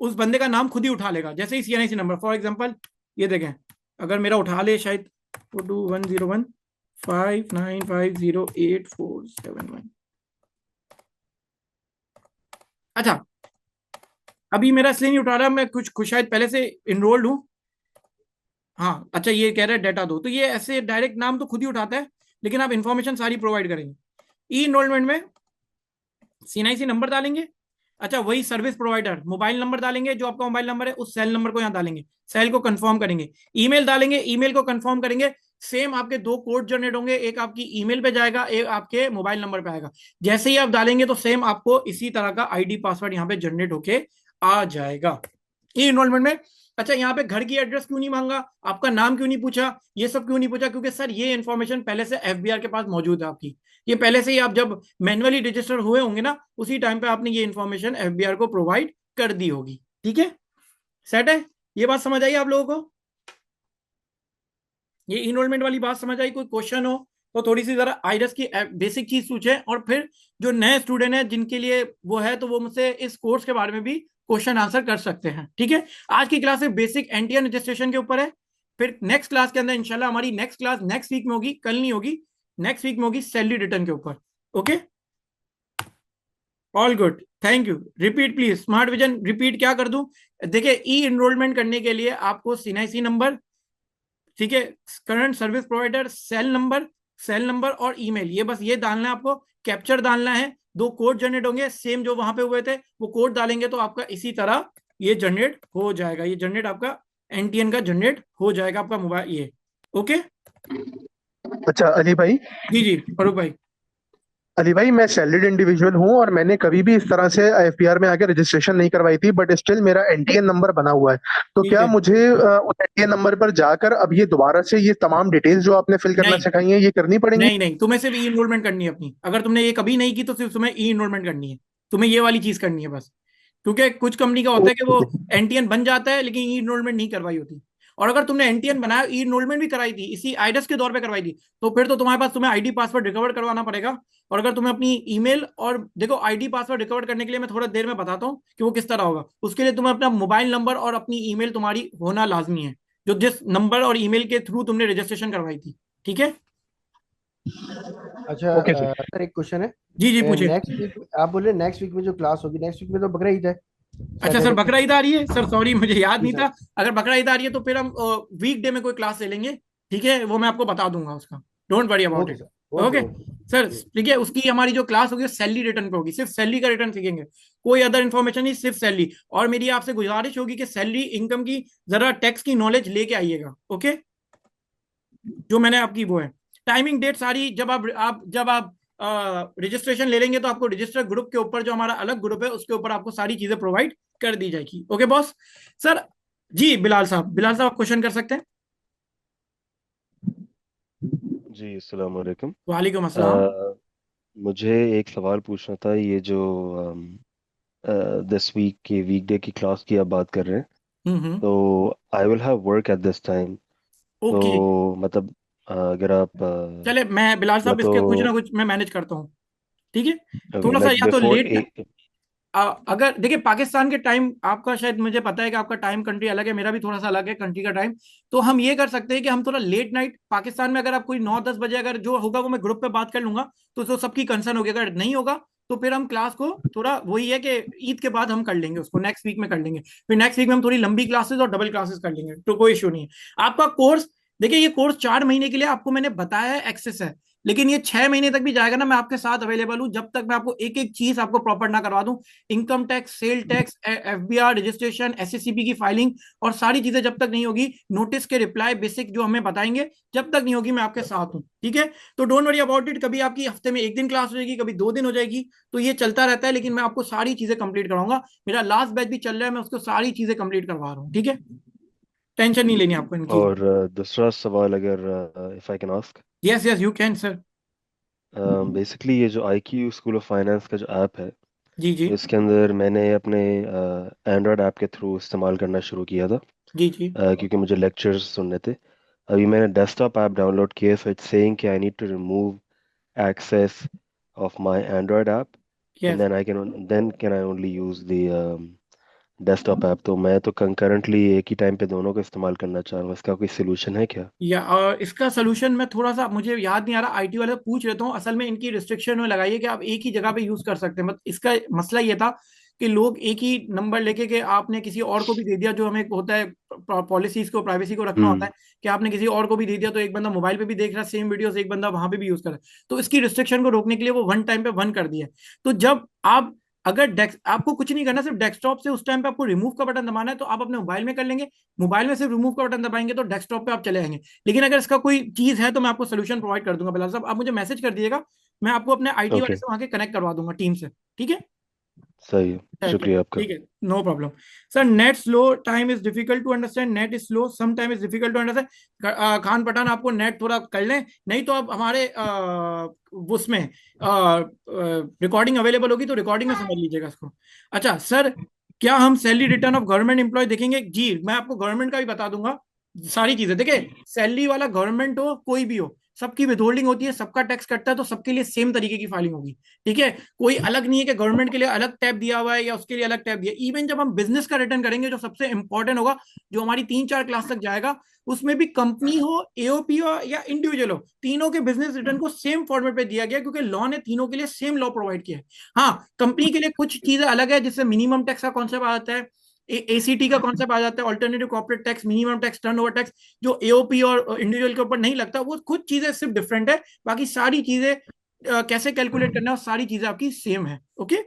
उस बंदे का नाम खुद ही उठा लेगा, जैसे ही सीएनआईसी नंबर, फॉर एग्जाम्पल ये देखें, अगर मेरा उठा ले शायद 410159508471। अच्छा अभी मेरा इसलिए नहीं उठा रहा, मैं कुछ शायद पहले से इनरोल्ड हूँ। हाँ अच्छा, ये कह रहा है डेटा दो, तो ये ऐसे डायरेक्ट नाम तो खुद ही उठाता है, लेकिन आप इन्फॉर्मेशन सारी प्रोवाइड करेंगे। ई इनरोलमेंट में सीएनआईसी नंबर डालेंगे, अच्छा वही सर्विस प्रोवाइडर मोबाइल नंबर डालेंगे, जो आपका मोबाइल नंबर है उस सेल नंबर को यहाँ डालेंगे, सेल को कंफर्म करेंगे, ईमेल डालेंगे, ईमेल को कंफर्म करेंगे। सेम आपके 2 कोड जनरेट होंगे, एक आपकी ईमेल पे जाएगा, एक आपके मोबाइल नंबर पे आएगा। जैसे ही आप डालेंगे तो सेम आपको इसी तरह का आईडी पासवर्ड यहाँ पे जनरेट होके आ जाएगा ई इनरोलमेंट में। अच्छा यहाँ पे घर की एड्रेस क्यों नहीं मांगा, आपका नाम क्यों नहीं पूछा, ये सब क्यों नहीं पूछा, क्योंकि सर ये इन्फॉर्मेशन पहले से एफबीआर के पास मौजूद है आपकी। ये पहले से ही आप जब मैन्युअली रजिस्टर हुए होंगे ना, उसी टाइम पे आपने ये इन्फॉर्मेशन एफबीआर को प्रोवाइड कर दी होगी। ठीक है, सेट है? ये बात समझ आई आप लोगों को? ये इनरोलमेंट वाली बात समझ आई? कोई क्वेश्चन हो तो थोड़ी सी जरा आइरस की बेसिक चीज पूछे, और फिर जो नए स्टूडेंट हैं जिनके लिए वो है, तो वो मुझसे इस कोर्स के बारे में भी क्वेश्चन आंसर कर सकते हैं, ठीक है? आज की क्लास बेसिक एनटीआर रजिस्ट्रेशन के ऊपर है। फिर नेक्स्ट क्लास के अंदर इंशाल्लाह हमारी नेक्स्ट क्लास नेक्स्ट वीक में होगी, कल नहीं होगी, नेक्स्ट वीक में होगी सैलरी रिटर्न के ऊपर। Okay, all good, thank you. Repeat please, smart vision repeat क्या कर दूं? देखिए, ई एनरोलमेंट करने के लिए आपको सीएनआईसी नंबर, ठीक है, current service provider, cell number और ईमेल, ये बस ये डालना है आपको, कैप्चर डालना है, दो कोड जनरेट होंगे सेम जो वहां पे हुए थे, वो कोड डालेंगे तो आपका इसी तरह ये जनरेट हो जाएगा, ये जनरेट आपका एनटीएन का जनरेट हो जाएगा आपका मोबाइल ये। ओके, अच्छा अली भाई। जी जी फरूक भाई। अली भाई, मैं सैलरीड इंडिविजुअल हूँ और मैंने कभी भी इस तरह से एफपीआर में आके रजिस्ट्रेशन नहीं करवाई थी, बट स्टिल मेरा एनटीएन नंबर बना हुआ है। तो ठीक क्या है, मुझे उस एनटीएन नंबर पर जाकर अब ये दोबारा से ये तमाम डिटेल्स जो आपने फिल करना नहीं सिखाई है ये करनी पड़ेंगी? नहीं नहीं, तुम्हें सिर्फ ई इनरोलमेंट करनी है अपनी, अगर तुमने ये कभी नहीं की तो सिर्फ तुम्हें ई इनरोलमेंट करनी है, तुम्हें ये वाली चीज करनी है बस। क्योंकि कुछ कंपनी का होता है कि वो ओके। एनटीएन बन जाता है लेकिन ई इनरोलमेंट नहीं करवाई होती, और अगर तुमने एनटीएन बनाया, ई इनरोलमेंट भी कराई थी, इसी आइडस के दौर पे करवाई थी, तो फिर तो तुम्हारे पास तुम्हें आईडी पासवर्ड रिकवर करवाना पड़ेगा। और अगर तुम्हें अपनी ईमेल, और देखो आईडी पासवर्ड रिकवर करने के लिए मैं थोड़ा देर में बताता हूँ कि वो किस तरह होगा, उसके लिए तुम्हें अपना मोबाइल नंबर और अपनी ईमेल तुम्हारी होना लाजमी है, जो जिस नंबर और ईमेल के थ्रू तुमने रजिस्ट्रेशन करवाई थी, ठीक है? अच्छा ओके सर। सर, एक क्वेश्चन जी जी है। पूछे। नेक्स्ट वीक आप बोले नेक्स्ट वीक में जो क्लास होगी, नेक्स्ट वीक में तो बकरा ईद है, अच्छा सर, सैटरडे। बकरा ईद आ रही है सर, सॉरी मुझे याद जी नहीं सर। था। अगर बकरा ईद आ रही है तो फिर हम वीक डे में कोई क्लास ले लेंगे, ठीक है? वो मैं आपको बता दूंगा उसका, don't worry about okay it. Sir. Okay okay okay. Sir, जी। ठीक है, उसकी हमारी जो क्लास होगी सैलरी रिटर्न पे होगी, सिर्फ सैलरी का रिटर्न सीखेंगे, कोई अदर इन्फॉर्मेशन नहीं, सिर्फ सैलरी। और मेरी आपसे गुजारिश होगी कि सैलरी इनकम की जरा टैक्स की नॉलेज लेके आइएगा, ओके? जो मैंने आपकी वो है टाइमिंग डेट सारी, जब आप रजिस्ट्रेशन ले लेंगे तो आपको रजिस्टर ग्रुप के ऊपर, जो हमारा अलग ग्रुप है उसके ऊपर आपको सारी चीजें प्रोवाइड कर दी जाएगी। Okay boss. सर, जी बिलाल साहब क्वेश्चन कर सकते हैं। जी अस्सलाम वालेकुम। वालेकुम अस्सलाम। अ, मुझे एक सवाल पूछना था। ये जो 10 वीक की वीकडे की क्लास की आप बात कर रहे हैं, हम्म। तो I will have work at this time. Okay, तो मतलब अगर आप चले मैं बिलाल या साहब तो इसके कुछ ना कुछ मैं मैनेज करता हूँ, ठीक है? ओके थोड़ा सा लाइक या तो बिफोर लेट, अगर देखिए पाकिस्तान के टाइम आपका, शायद मुझे पता है कि आपका टाइम कंट्री अलग है, मेरा भी थोड़ा सा अलग है कंट्री का टाइम, तो हम ये कर सकते हैं कि हम थोड़ा लेट नाइट पाकिस्तान में, अगर आप कोई 9-10 बजे, अगर जो होगा वो मैं ग्रुप पे बात कर लूंगा, तो सबकी कंसर्न होगी, अगर नहीं होगा तो फिर हम क्लास को थोड़ा वही है कि ईद के बाद हम कर लेंगे, उसको नेक्स्ट वीक में कर लेंगे, फिर नेक्स्ट वीक में हम थोड़ी लंबी क्लासेस और डबल क्लासेस कर लेंगे, तो कोई इशू नहीं है। आपका कोर्स, देखिए ये कोर्स 4 महीने के लिए आपको मैंने बताया है एक्सेस है, लेकिन ये 6 महीने तक भी जाएगा ना, मैं आपके साथ अवेलेबल हूं, जब तक मैं आपको एक एक चीज आपको प्रॉपर ना करवा दूं। Income tax, sale tax, FBR registration, SSCB की फाइलिंग और सारी चीजें जब तक नहीं होगी, नोटिस के रिप्लाई बेसिक जो हमें बताएंगे, जब तक नहीं होगी मैं आपके साथ हूँ, ठीक है? तो डोंट वरी अबाउट इट, कभी आपकी हफ्ते में एक दिन क्लास हो जाएगी, कभी 2 दिन हो जाएगी, तो ये चलता रहता है, लेकिन मैं आपको सारी चीजें कंप्लीट कराऊंगा। मेरा लास्ट बैच भी चल रहा है, मैं उसको सारी चीजें कंप्लीट करवा रहा हूँ, ठीक है? टेंशन नहीं लेनी आपको इन चीजों। और दूसरा सवाल, अगर if I can ask, yes yes you can sir. Basically ये जो IQ स्कूल ऑफ फाइनेंस का जो ऐप है, जी जी। तो इसके अंदर मैंने अपने एंड्रॉयड ऐप के थ्रू इस्तेमाल करना शुरू किया था, जी जी। क्योंकि मुझे लेक्चर्स सुनने थे। अभी मैंने डेस्कटॉप ऐप डाउनलोड किया, सो इट्स सेइंग कि I need to remove access of my Android app, and yes. then can I only use the desktop app। तो मैं तो concurrently एक ही टाइम पे दोनों को इस्तेमाल करना चाह रहा हूँ। इसका कोई solution है क्या? या इसका सोल्यूशन मैं थोड़ा सा, मुझे याद नहीं आ रहा, आईटी वाले से पूछ लेता हूँ। असल में इनकी रिस्ट्रिक्शन में लगाइए कि आप एक ही जगह पे यूज कर सकते हैं, मतलब इसका मसला ये था कि लोग एक ही नंबर लेके, कि आपने किसी और को भी दे दिया, जो हमें होता है पॉलिसीज को, प्राइवेसी को रखना होता हम्म। है, कि आपने किसी और को भी दे दिया, तो एक बंदा मोबाइल पे भी देख रहा है सेम वीडियोस, एक बंदा वहां पे भी यूज कर रहा है, तो इसकी रिस्ट्रिक्शन को रोकने के लिए वो वन टाइम पे वन कर दिया है। तो जब आप, अगर डेस्क आपको कुछ नहीं करना, सिर्फ डेस्कटॉप से उस टाइम पे आपको रिमूव का बटन दबाना है, तो आप अपने मोबाइल में कर लेंगे, मोबाइल में सिर्फ रिमूव का बटन दबाएंगे तो डेस्कटॉप पे आप चले आएंगे। लेकिन अगर इसका कोई चीज है तो मैं आपको सोल्यूशन प्रोवाइड कर दूंगा बिलाल साहब, आप मुझे मैसेज कर दिएगा, मैं आपको अपने आईटी वाले ओके, से वहां के कनेक्ट करवा दूंगा टीम से, ठीक है? सही है, ठीक है, शुक्रिया आपका। ठीक है, no problem. Sir, net slow, time is difficult to understand, net is slow, some time is difficult to understand. Khan Pathan, आपको नेट थोड़ा कर लें, नहीं तो आप हमारे उसमें रिकॉर्डिंग अवेलेबल होगी तो रिकॉर्डिंग में समझ लीजिएगा इसको। अच्छा सर, क्या हम salary return of government employ देखेंगे? जी, मैं आपको गवर्नमेंट का भी बता दूंगा, सारी चीजें देखिए, सैलरी वाला गवर्नमेंट हो कोई भी हो, सबकी विथहोल्डिंग होती है, सबका टैक्स कटता है, तो सबके लिए सेम तरीके की फाइलिंग होगी। ठीक है, कोई अलग नहीं है कि गवर्नमेंट के लिए अलग टैब दिया हुआ है या उसके लिए अलग टैब दिया। इवन जब हम बिजनेस का रिटर्न करेंगे, जो सबसे इंपॉर्टेंट होगा, जो हमारी 3-4 क्लास तक जाएगा, उसमें भी कंपनी हो, एओपी हो या इंडिविजुअल हो, तीनों के बिजनेस रिटर्न को सेम फॉर्मेट पे दिया गया, क्योंकि लॉ ने तीनों के लिए सेम लॉ प्रोवाइड किया है। हाँ, कंपनी के लिए कुछ चीजें अलग है, जिससे मिनिमम टैक्स का कॉन्सेप्ट आ जाता है, एसीटी का कॉन्सेप्ट आ जाता है, alternative corporate tax, minimum tax, turnover tax, जो एओपी और इंडिविजुअल के ऊपर नहीं लगता। वो कुछ चीजें सिर्फ डिफरेंट है, बाकी सारी चीजें कैसे कैलकुलेट करना है, सारी चीजें आपकी सेम है। ओके,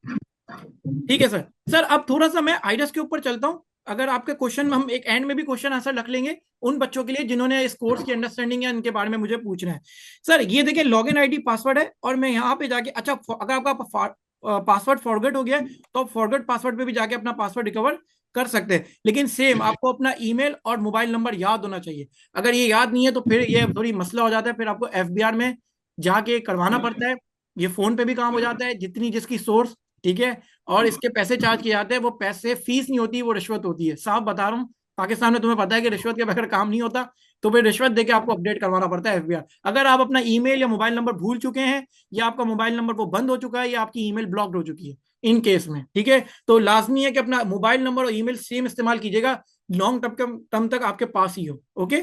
ठीक है सर। सर अब थोड़ा सा मैं आइडस के ऊपर चलता हूँ। अगर आपके क्वेश्चन, हम एक एंड में भी क्वेश्चन आंसर रख लेंगे उन बच्चों के लिए जिन्होंने इस कोर्स की अंडरस्टैंडिंग है, इनके बारे में मुझे पूछना है। सर ये देखिए, लॉगिन आईडी पासवर्ड है, और मैं यहाँ पे जाके, अच्छा अगर आपका पासवर्ड फॉरगेट हो गया है, तो आप फॉरगेट पासवर्ड पे भी जाके अपना पासवर्ड रिकवर कर सकते हैं। लेकिन सेम आपको अपना ईमेल और मोबाइल नंबर याद होना चाहिए। अगर ये याद नहीं है तो फिर ये थोड़ी मसला हो जाता है, फिर आपको एफबीआर में जाके करवाना पड़ता है। ये फोन पे भी काम हो जाता है, जितनी जिसकी सोर्स। ठीक है, और इसके पैसे चार्ज किए जाते हैं, वो पैसे फीस नहीं होती, वो रिश्वत होती है। साफ बता रहा हूँ, पाकिस्तान में तुम्हें पता है कि रिश्वत के बगैर काम नहीं होता, तो फिर रिश्वत देके आपको अपडेट करवाना पड़ता है एफबीआर। अगर आप अपना ईमेल या मोबाइल नंबर भूल चुके हैं, या आपका मोबाइल नंबर वो बंद हो चुका है, या आपकी ईमेल ब्लॉक्ड हो चुकी है, इन केस में, ठीक है, तो लाजमी है कि अपना मोबाइल नंबर और ईमेल सेम इस्तेमाल कीजिएगा, लॉन्ग टर्म तक आपके पास ही हो। ओके,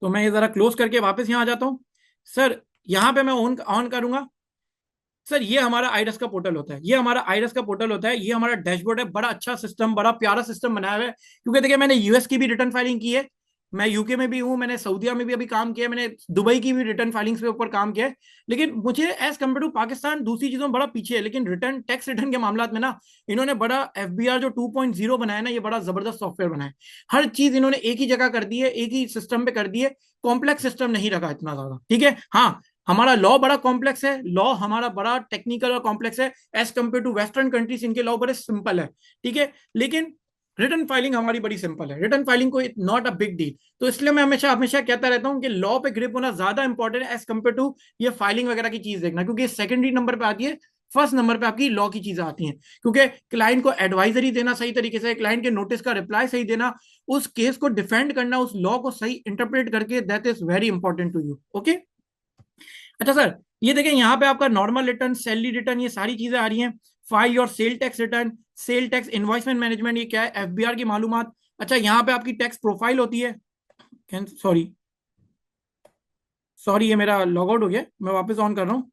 तो मैं ये जरा क्लोज करके वापस यहाँ आ जाता हूँ। सर यहाँ पे मैं ऑन ऑन करूंगा। सर ये हमारा आइडस का पोर्टल होता है, ये हमारा आइडस का पोर्टल होता है, ये हमारा डैशबोर्ड है। बड़ा अच्छा सिस्टम, बड़ा प्यारा सिस्टम बनाया हुआ है, क्योंकि देखिए मैंने यूएस की भी रिटर्न फाइलिंग की है, मैं यूके में भी हूँ, मैंने सऊदीया में भी अभी काम किया है, मैंने दुबई की भी रिटर्न फाइलिंग्स के ऊपर काम किया है। लेकिन मुझे एज कम्पेयर टू पाकिस्तान दूसरी चीजों में बड़ा पीछे है, लेकिन रिटर्न टैक्स रिटर्न के मामला में ना, इन्होंने बड़ा एफबीआर जो 2.0 बनाया ना, ये बड़ा जबरदस्त सॉफ्टवेयर बनाया है। हर चीज इन्होंने एक ही जगह कर दी है, एक ही सिस्टम पे कर दी है, कॉम्प्लेक्स सिस्टम नहीं रखा इतना ज्यादा। ठीक है, हाँ, हमारा लॉ बड़ा कॉम्प्लेक्स है, लॉ हमारा बड़ा टेक्निकल और कॉम्प्लेक्स है as compare to western countries, इनके लॉ बड़े सिंपल है। ठीक है, लेकिन रिटर्न फाइलिंग हमारी बड़ी सिंपल है, रिटर्न फाइलिंग को नॉट अ बिग डील। तो इसलिए मैं हमेशा हमेशा कहता रहता हूं कि लॉ पे ग्रिप होना ज्यादा इंपॉर्टेंट है एज कंपेयर टू ये फाइलिंग वगैरह की चीज देखना, क्योंकि सेकेंडरी नंबर पे आती है, फर्स्ट नंबर पे आपकी लॉ की चीजें आती हैं। क्योंकि क्लाइंट को एडवाइजरी देना सही तरीके से, क्लाइंट के नोटिस का रिप्लाई सही देना, उस केस को डिफेंड करना, उस लॉ को सही इंटरप्रेट करके, that is very important to you. Okay, अच्छा सर, ये देखें यहाँ पे आपका नॉर्मल रिटर्न, सैलरी रिटर्न, ये सारी चीजें आ रही हैं। फाइल और sale tax return, sale tax इनवॉइसमेंट मैनेजमेंट, ये क्या है, एफबीआर की मालूमात। अच्छा, यहाँ पे आपकी टैक्स प्रोफाइल होती है। सॉरी सॉरी, ये मेरा लॉग आउट हो गया, मैं वापस ऑन कर रहा हूँ।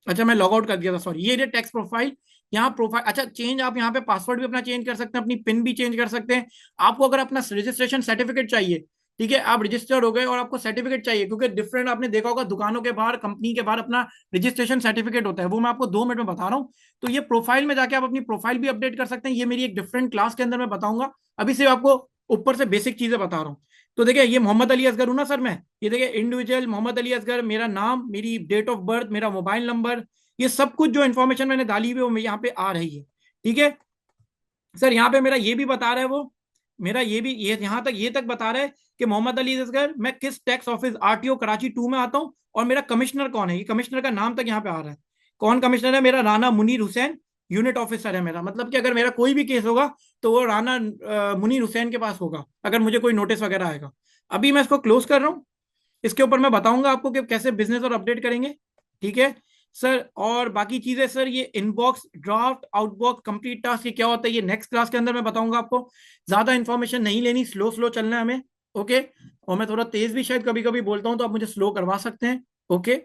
अच्छा, मैं लॉग आउट कर दिया था, सॉरी। ये टैक्स प्रोफाइल, यहाँ प्रोफाइल। अच्छा, चेंज, आप यहाँ पे पासवर्ड भी अपना चेंज कर सकते हैं, अपनी पिन भी चेंज कर सकते हैं। आपको अगर अपना रजिस्ट्रेशन सर्टिफिकेट चाहिए, ठीक है, आप रजिस्टर्ड हो गए और आपको सर्टिफिकेट चाहिए, क्योंकि डिफरेंट, आपने देखा होगा दुकानों के बाहर, कंपनी के बाहर अपना रजिस्ट्रेशन सर्टिफिकेट होता है, वो मैं आपको 2 मिनट में बता रहा हूँ। तो ये प्रोफाइल में जाके आप अपनी प्रोफाइल भी अपडेट कर सकते हैं, ये मेरी एक डिफरेंट क्लास के अंदर मैं बताऊंगा। अभी सिर्फ आपको ऊपर से बेसिक चीजें बता रहा हूँ। तो देखिए, ये मोहम्मद अली असगर हूं ना सर मैं, ये देखिए इंडिविजुअल मोहम्मद अली असगर, मेरा नाम, मेरी डेट ऑफ बर्थ, मेरा मोबाइल नंबर, ये सब कुछ जो इन्फॉर्मेशन मैंने डाली हुई है वो यहाँ पे आ रही है। ठीक है सर, यहाँ पे मेरा ये भी बता रहा है, वो मेरा ये भी, ये यहाँ तक, ये तक बता रहा है कि मोहम्मद अली असगर, मैं किस टैक्स ऑफिस, आरटीओ कराची 2 में आता हूँ, और मेरा कमिश्नर कौन है, ये कमिश्नर का नाम तक यहाँ पे आ रहा है। कौन कमिश्नर है मेरा, राना मुनीर हुसैन, यूनिट ऑफिसर है मेरा। मतलब कि अगर मेरा कोई भी केस होगा तो वो राना मुनीर हुसैन के पास होगा, अगर मुझे कोई नोटिस वगैरह आएगा। अभी मैं इसको क्लोज कर रहा हूँ, इसके ऊपर मैं बताऊंगा आपको कि कैसे बिजनेस और अपडेट करेंगे। ठीक है सर, और बाकी चीजें सर, ये inbox, draft, outbox, complete task, ये क्या होता है, ये नेक्स्ट क्लास के अंदर मैं बताऊंगा आपको। ज्यादा इन्फॉर्मेशन नहीं लेनी, स्लो स्लो चलना है हमें। ओके, और मैं थोड़ा तेज भी शायद कभी कभी बोलता हूँ, तो आप मुझे स्लो करवा सकते हैं। ओके,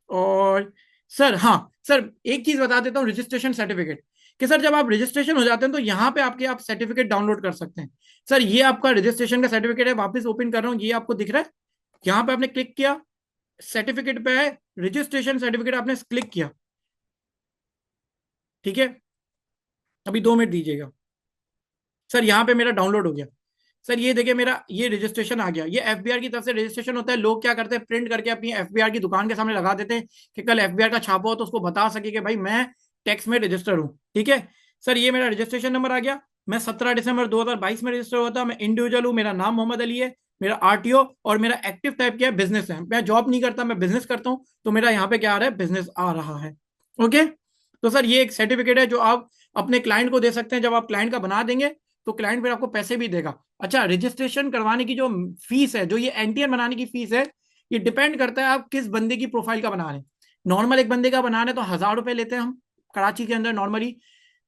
और सर, हाँ सर, एक चीज बता देता हूँ, रजिस्ट्रेशन सर्टिफिकेट, कि सर जब आप रजिस्ट्रेशन हो जाते हैं तो यहाँ पे आपके, आप सर्टिफिकेट डाउनलोड कर सकते हैं। सर ये आपका रजिस्ट्रेशन का सर्टिफिकेट है, वापस ओपन कर रहा हूँ, ये आपको दिख रहा है, यहाँ पे आपने क्लिक किया, सर्टिफिकेट पे है, रजिस्ट्रेशन सर्टिफिकेट आपने क्लिक किया। ठीक है, अभी 2 मिनट दीजिएगा। सर यहाँ पे मेरा डाउनलोड हो गया। सर ये देखिए, मेरा ये रजिस्ट्रेशन आ गया, ये एफबीआर की तरफ से रजिस्ट्रेशन होता है। लोग क्या करते हैं, प्रिंट करके अपनी एफबीआर की दुकान के सामने लगा देते हैं कि कल एफबीआर का छापा हो तो उसको बता सके कि भाई मैं टैक्स में रजिस्टर हूँ। ठीक है सर, ये मेरा रजिस्ट्रेशन नंबर आ गया, मैं 17 दिसंबर 2022 में रजिस्टर हुआ था, मैं इंडिविजुअल हूँ, मेरा नाम मोहम्मद अली है, मेरा आरटीओ, और मेरा एक्टिव टाइप क्या है, बिजनेस है। मैं जॉब नहीं करता, मैं बिजनेस करता हूँ, तो मेरा यहाँ पे क्या आ रहा है, बिजनेस आ रहा है। ओके, तो सर ये एक सर्टिफिकेट है जो आप अपने क्लाइंट को दे सकते हैं। जब आप क्लाइंट का बना देंगे तो क्लाइंट फिर आपको पैसे भी देगा। अच्छा, रजिस्ट्रेशन करवाने की जो फीस है, जो ये एनटीएन बनाने की फीस है, ये डिपेंड करता है आप किस बंदे की प्रोफाइल का बना रहे हैं। नॉर्मल एक बंदे का बना रहे हैं तो 1,000 रुपए लेते हैं हम कराची के अंदर नॉर्मली,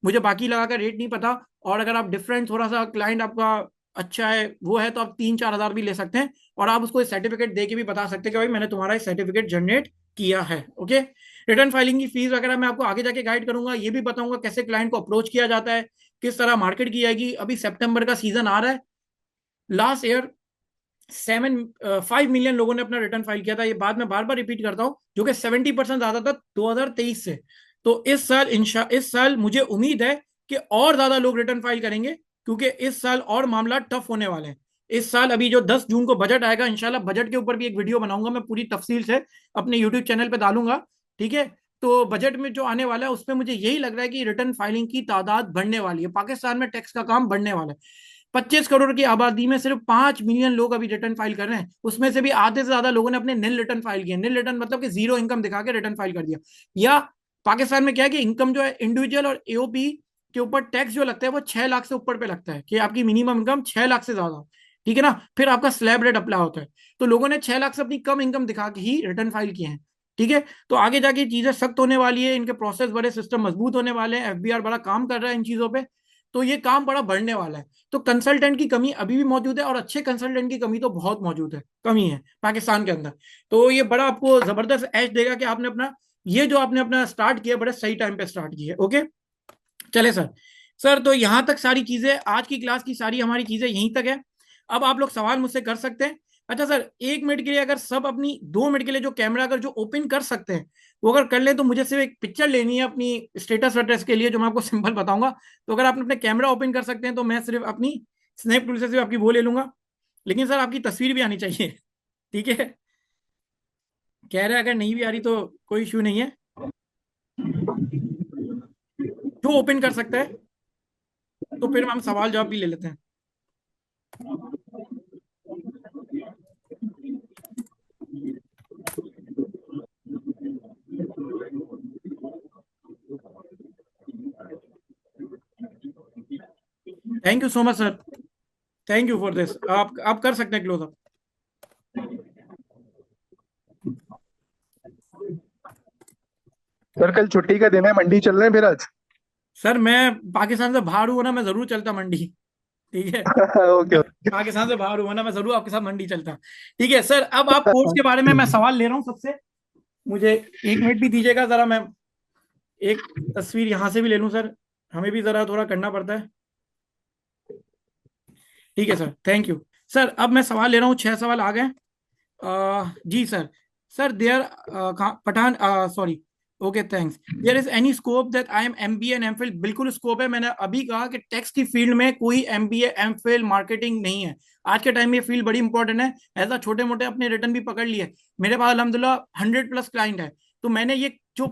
मुझे बाकी लगा कर रेट नहीं पता। और अगर आप डिफरेंट थोड़ा सा क्लाइंट आपका अच्छा है वो है तो आप 3-4 हज़ार भी ले सकते हैं, और आप उसको सर्टिफिकेट दे के भी बता सकते हैं कि भाई मैंने तुम्हारा सर्टिफिकेट जनरेट किया है। ओके, रिटर्न फाइलिंग की फीस वगैरह मैं आपको आगे जाके गाइड करूंगा, ये भी बताऊंगा कैसे क्लाइंट को अप्रोच किया जाता है, किस तरह मार्केट की जाएगी। अभी सितंबर का सीजन आ रहा है, लास्ट ईयर 5 मिलियन लोगों ने अपना रिटर्न फाइल किया था, ये बात मैं बार बार रिपीट करता हूं, जो कि 70% ज्यादा था 2023 से। तो इस साल मुझे उम्मीद है कि और ज्यादा लोग रिटर्न फाइल करेंगे, क्योंकि इस साल और मामला टफ होने वाले हैं। इस साल अभी जो 10 जून को बजट आएगा, इंशाल्लाह बजट के ऊपर भी एक वीडियो बनाऊंगा मैं पूरी तफसील से, अपने यूट्यूब चैनल पे डालूंगा। ठीक है, तो बजट में जो आने वाला है उसमें मुझे यही लग रहा है कि रिटर्न फाइलिंग की तादाद बढ़ने वाली है, पाकिस्तान में टैक्स का काम बढ़ने वाला है। 25 करोड़ की आबादी में सिर्फ 5 मिलियन लोग अभी रिटर्न फाइल कर रहे हैं, उसमें से भी आधे से ज्यादा लोगों ने अपने नील रिटर्न फाइल किए। नील रिटर्न मतलब कि जीरो इनकम दिखा के रिटर्न फाइल कर दिया। या पाकिस्तान में क्या है कि इनकम जो है इंडिविजुअल और एओपी के ऊपर टैक्स जो लगता है वो 6 लाख से ऊपर पे लगता है, कि आपकी मिनिमम इनकम 6 लाख से ज्यादा, ठीक है ना, फिर आपका स्लैब रेट अप्लाई होता है। तो लोगों ने 6 लाख से अपनी कम इनकम दिखा के ही रिटर्न फाइल किए हैं। ठीक है, तो आगे जाके चीजें सख्त होने वाली है, इनके प्रोसेस बड़े, सिस्टम मजबूत होने वाले हैं, एफबीआर बड़ा काम कर रहा है इन चीजों पे, तो ये काम बड़ा बढ़ने वाला है। तो कंसल्टेंट की कमी अभी भी मौजूद है, और अच्छे कंसल्टेंट की कमी तो बहुत मौजूद है, कमी है पाकिस्तान के अंदर। तो ये बड़ा आपको जबरदस्त एज देगा कि आपने अपना ये जो आपने अपना स्टार्ट किया बड़े सही टाइम पे स्टार्ट किया। ओके, चले सर। सर तो यहां तक सारी चीजें, आज की क्लास की सारी हमारी चीजें यहीं तक है। अब आप लोग सवाल मुझसे कर सकते हैं। अच्छा सर, 1 मिनट के लिए अगर सब अपनी 2 मिनट के लिए जो कैमरा अगर जो ओपन कर सकते हैं वो अगर कर ले, तो मुझे सिर्फ एक पिक्चर लेनी है अपनी स्टेटस वेटस के लिए, जो मैं आपको सिंपल बताऊंगा। तो अगर आप अपने कैमरा ओपन कर सकते हैं तो मैं सिर्फ अपनी स्नैप टूल से सिर्फ आपकी वो ले लूंगा, लेकिन सर आपकी तस्वीर भी आनी चाहिए। ठीक है, कह रहे हैं अगर नहीं भी आ रही तो कोई इशू नहीं है, जो ओपन कर सकता है। तो फिर हम सवाल जवाब भी ले लेते हैं। Thank you so much sir, thank you for this. आप कर सकते हैं क्लोज अप। सर कल छुट्टी का दिन है, मंडी चल रहे हैं फिर आज? सर मैं पाकिस्तान से बाहर हुआ ना, मैं जरूर चलता मंडी। ठीक है, ओके। पाकिस्तान से बाहर हुआ ना, मैं जरूर आपके साथ मंडी चलता। ठीक है सर, अब आप कोर्स के बारे में मैं सवाल ले रहा हूँ सबसे, मुझे 1 मिनट भी दीजिएगा जरा, मैं एक तस्वीर यहाँ से भी ले लूँ सर, हमें भी जरा थोड़ा करना पड़ता है। ठीक है सर, थैंक यू। सर अब मैं सवाल ले रहा हूँ, 6 सवाल आ गए। जी sir. Sir there Pathan, sorry, okay thanks. There is any scope that I am MBA and MPhil? बिल्कुल स्कोप है, मैंने अभी कहा कि टैक्स की फील्ड में कोई एमबीए एमफिल मार्केटिंग नहीं है। आज के टाइम में ये फील्ड बड़ी इंपॉर्टेंट है। ऐसा छोटे मोटे अपने रिटर्न भी पकड़ लिए, मेरे पास अल्हम्दुलिल्लाह 100+ क्लाइंट है। तो मैंने ये जो